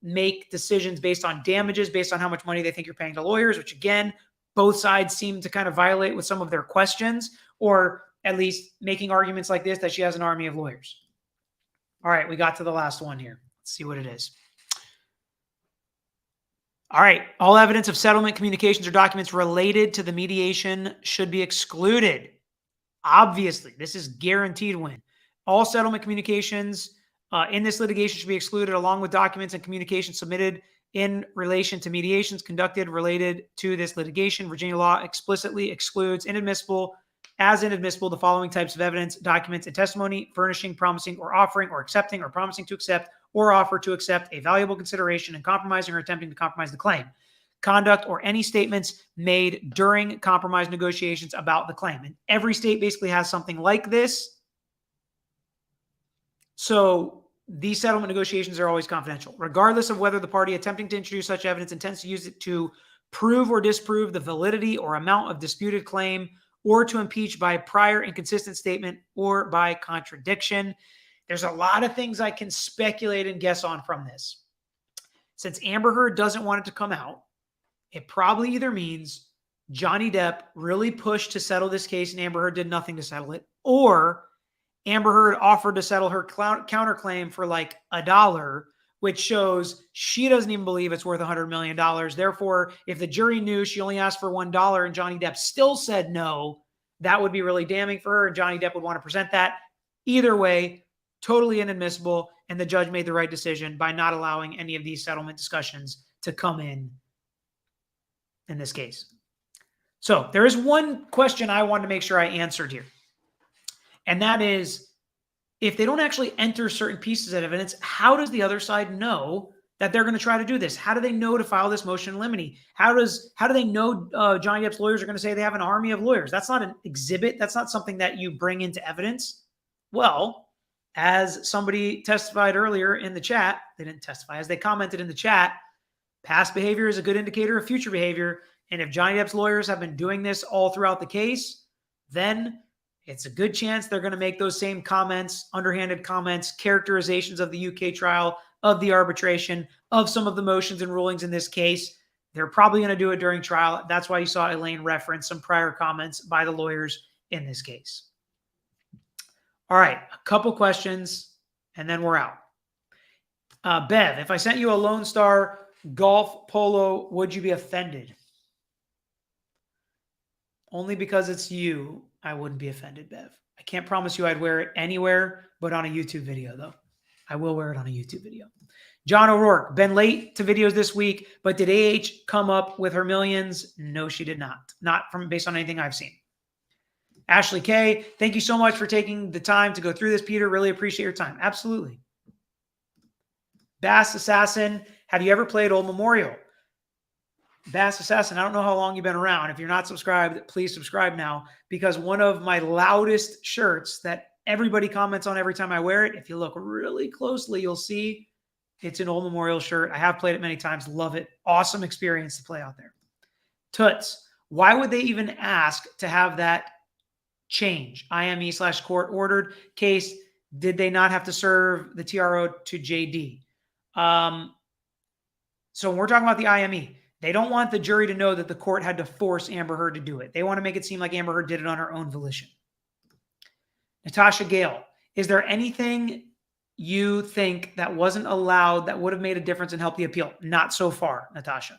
make decisions based on damages, based on how much money they think you're paying to lawyers, which again, both sides seem to kind of violate with some of their questions, or at least making arguments like this, that she has an army of lawyers. All right, we got to the last one here. Let's see what it is. All right, all evidence of settlement, communications, or documents related to the mediation should be excluded. Obviously, this is guaranteed win. All settlement communications in this litigation should be excluded, along with documents and communications submitted in relation to mediations conducted related to this litigation. Virginia law explicitly excludes as inadmissible the following types of evidence, documents, and testimony: furnishing, promising, or offering, or accepting, or promising to accept, or offer to accept a valuable consideration, and compromising or attempting to compromise the claim. Conduct or any statements made during compromise negotiations about the claim. And every state basically has something like this. So these settlement negotiations are always confidential, regardless of whether the party attempting to introduce such evidence intends to use it to prove or disprove the validity or amount of disputed claim, or to impeach by prior inconsistent statement or by contradiction. There's a lot of things I can speculate and guess on from this. Since Amber Heard doesn't want it to come out, it probably either means Johnny Depp really pushed to settle this case and Amber Heard did nothing to settle it, or Amber Heard offered to settle her counterclaim for like $1, which shows she doesn't even believe it's worth $100 million. Therefore, if the jury knew she only asked for $1 and Johnny Depp still said no, that would be really damning for her, and Johnny Depp would want to present that. Either way, totally inadmissible, and the judge made the right decision by not allowing any of these settlement discussions to come in this case. So there is one question I wanted to make sure I answered here, and that is, if they don't actually enter certain pieces of evidence, how does the other side know that they're going to try to do this? How do they know to file this motion in limine? How do they know Johnny Depp's lawyers are going to say they have an army of lawyers? That's not an exhibit. That's not something that you bring into evidence. Well, as somebody testified earlier in the chat, they didn't testify, as they commented in the chat, past behavior is a good indicator of future behavior. And if Johnny Depp's lawyers have been doing this all throughout the case, then it's a good chance they're going to make those same comments, underhanded comments, characterizations of the UK trial, of the arbitration, of some of the motions and rulings in this case. They're probably going to do it during trial. That's why you saw Elaine reference some prior comments by the lawyers in this case. All right, a couple questions, and then we're out. Bev, if I sent you a Lone Star golf polo, would you be offended? Only because it's you, I wouldn't be offended, Bev. I can't promise you I'd wear it anywhere but on a YouTube video, though. I will wear it on a YouTube video. John O'Rourke, been late to videos this week, but did AH come up with her millions? No, she did not. Not based on anything I've seen. Ashley K, thank you so much for taking the time to go through this, Peter. Really appreciate your time. Absolutely. Bass Assassin, have you ever played Old Memorial? Bass Assassin, I don't know how long you've been around. If you're not subscribed, please subscribe now, because one of my loudest shirts that everybody comments on every time I wear it, if you look really closely, you'll see it's an Old Memorial shirt. I have played it many times. Love it. Awesome experience to play out there. Toots, why would they even ask to have that change? IME/court ordered case. Did they not have to serve the TRO to JD? So when we're talking about the IME, they don't want the jury to know that the court had to force Amber Heard to do it. They want to make it seem like Amber Heard did it on her own volition. Natasha Gale, is there anything you think that wasn't allowed that would have made a difference and helped the appeal? Not so far, Natasha.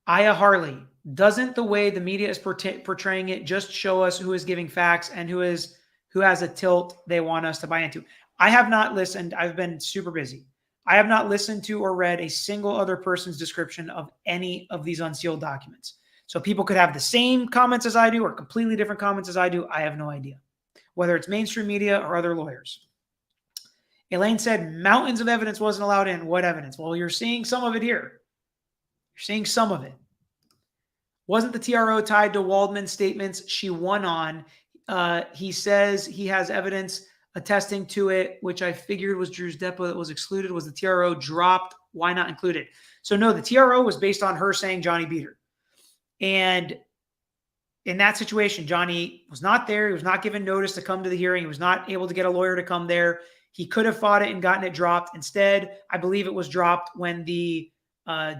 Aya Harley, doesn't the way the media is portraying it just show us who is giving facts and who has a tilt they want us to buy into? I have not listened. I've been super busy. I have not listened to or read a single other person's description of any of these unsealed documents. So people could have the same comments as I do or completely different comments as I do. I have no idea, whether it's mainstream media or other lawyers. Elaine said mountains of evidence wasn't allowed in. What evidence? Well, you're seeing some of it here. You're seeing some of it. Wasn't the TRO tied to Waldman's statements she won on? He says he has evidence attesting to it, which I figured was Drew's depot that was excluded. Was the TRO dropped? Why not include it? So no, the TRO was based on her saying Johnny beat her. And in that situation, Johnny was not there. He was not given notice to come to the hearing. He was not able to get a lawyer to come there. He could have fought it and gotten it dropped. Instead, I believe it was dropped when the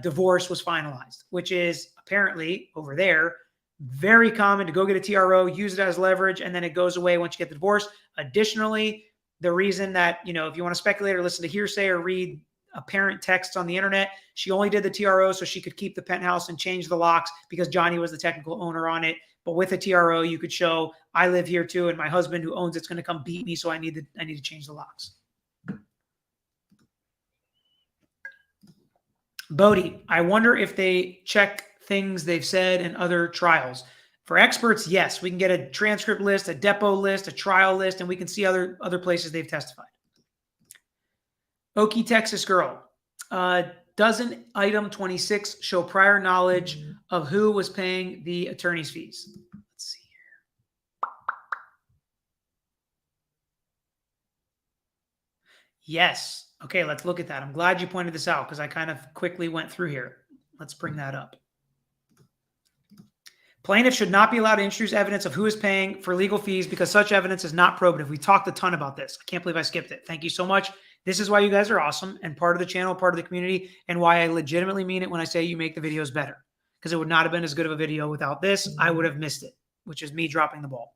divorce was finalized, which is apparently over there very common to go get a TRO, use it as leverage, and then it goes away once you get the divorce. Additionally, the reason that, if you want to speculate or listen to hearsay or read apparent texts on the internet, she only did the TRO so she could keep the penthouse and change the locks because Johnny was the technical owner on it. But with a TRO, you could show I live here too, and my husband who owns it's going to come beat me, so I need to change the locks. Bodie, I wonder if they check things they've said in other trials. For experts, yes, we can get a transcript list, a depo list, a trial list, and we can see other places they've testified. Okie, Texas girl. Doesn't item 26 show prior knowledge of who was paying the attorney's fees? Let's see here. Yes. Okay, let's look at that. I'm glad you pointed this out because I kind of quickly went through here. Let's bring that up. Plaintiff should not be allowed to introduce evidence of who is paying for legal fees because such evidence is not probative. We talked a ton about this. I can't believe I skipped it. Thank you so much. This is why you guys are awesome and part of the channel, part of the community, and why I legitimately mean it when I say you make the videos better. Because it would not have been as good of a video without this. I would have missed it, which is me dropping the ball.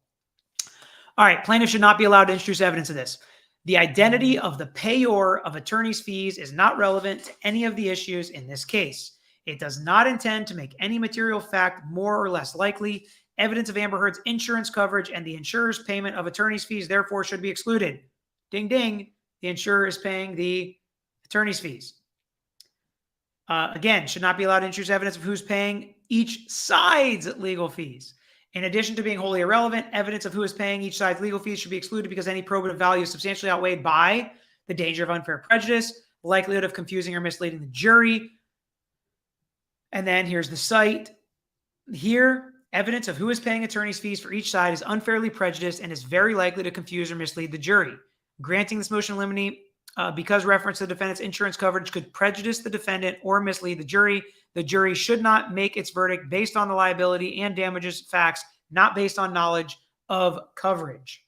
All right, plaintiff should not be allowed to introduce evidence of this. The identity of the payor of attorney's fees is not relevant to any of the issues in this case. It does not intend to make any material fact more or less likely. Evidence of Amber Heard's insurance coverage and the insurer's payment of attorney's fees therefore should be excluded. Ding, ding. The insurer is paying the attorney's fees. Again, should not be allowed to introduce evidence of who's paying each side's legal fees. In addition to being wholly irrelevant, evidence of who is paying each side's legal fees should be excluded because any probative value is substantially outweighed by the danger of unfair prejudice, likelihood of confusing or misleading the jury. And then here's the cite. Here, evidence of who is paying attorney's fees for each side is unfairly prejudiced and is very likely to confuse or mislead the jury. Granting this motion in limine because reference to the defendant's insurance coverage could prejudice the defendant or mislead the jury should not make its verdict based on the liability and damages facts, not based on knowledge of coverage.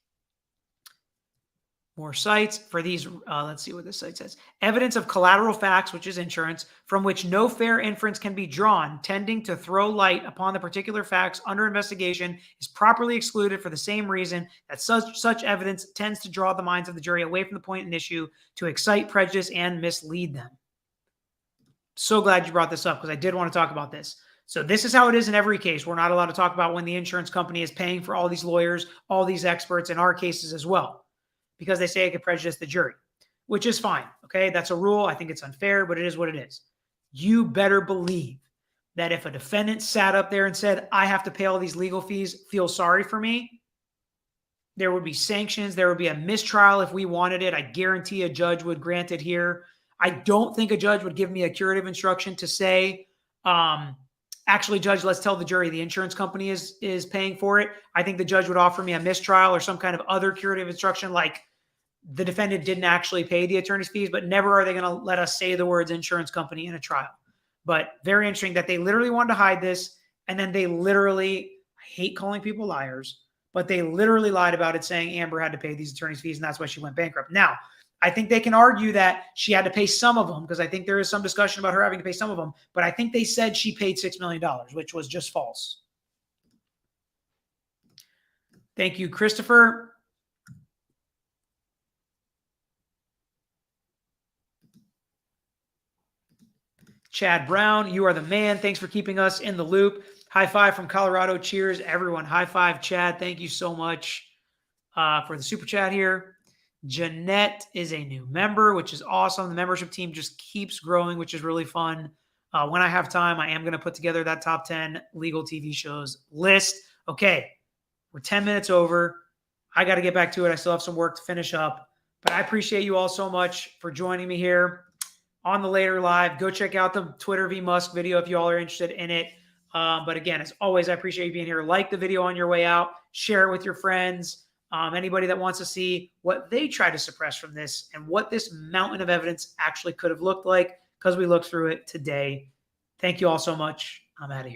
More cites for these. Let's see what this cite says. Evidence of collateral facts, which is insurance, from which no fair inference can be drawn, tending to throw light upon the particular facts under investigation, is properly excluded for the same reason that such evidence tends to draw the minds of the jury away from the point in issue to excite prejudice and mislead them. So glad you brought this up because I did want to talk about this. So this is how it is in every case. We're not allowed to talk about when the insurance company is paying for all these lawyers, all these experts, in our cases as well, because they say it could prejudice the jury, which is fine. Okay, that's a rule. I think it's unfair, but it is what it is. You better believe that if a defendant sat up there and said, I have to pay all these legal fees, feel sorry for me, there would be sanctions. There would be a mistrial if we wanted it. I guarantee a judge would grant it here. I don't think a judge would give me a curative instruction to say, actually, judge, let's tell the jury the insurance company is paying for it. I think the judge would offer me a mistrial or some kind of other curative instruction like the defendant didn't actually pay the attorney's fees, but never are they going to let us say the words insurance company in a trial. But very interesting that they literally wanted to hide this. And then they literally, I hate calling people liars, but they literally lied about it, saying Amber had to pay these attorney's fees and that's why she went bankrupt. Now, I think they can argue that she had to pay some of them because I think there is some discussion about her having to pay some of them, but I think they said she paid $6 million, which was just false. Thank you, Christopher. Chad Brown, you are the man. Thanks for keeping us in the loop. High five from Colorado. Cheers, everyone. High five, Chad. Thank you so much for the super chat here. Jeanette is a new member, which is awesome. The membership team just keeps growing, which is really fun. When I have time, I am going to put together that top 10 legal TV shows list. Okay, we're 10 minutes over. I got to get back to it. I still have some work to finish up. But I appreciate you all so much for joining me here on the later live. Go check out the Twitter v Musk video if you all are interested in it. But again, as always, I appreciate you being here. Like the video on your way out. Share it with your friends. Anybody that wants to see what they try to suppress from this and what this mountain of evidence actually could have looked like, because we looked through it today. Thank you all so much. I'm out of here.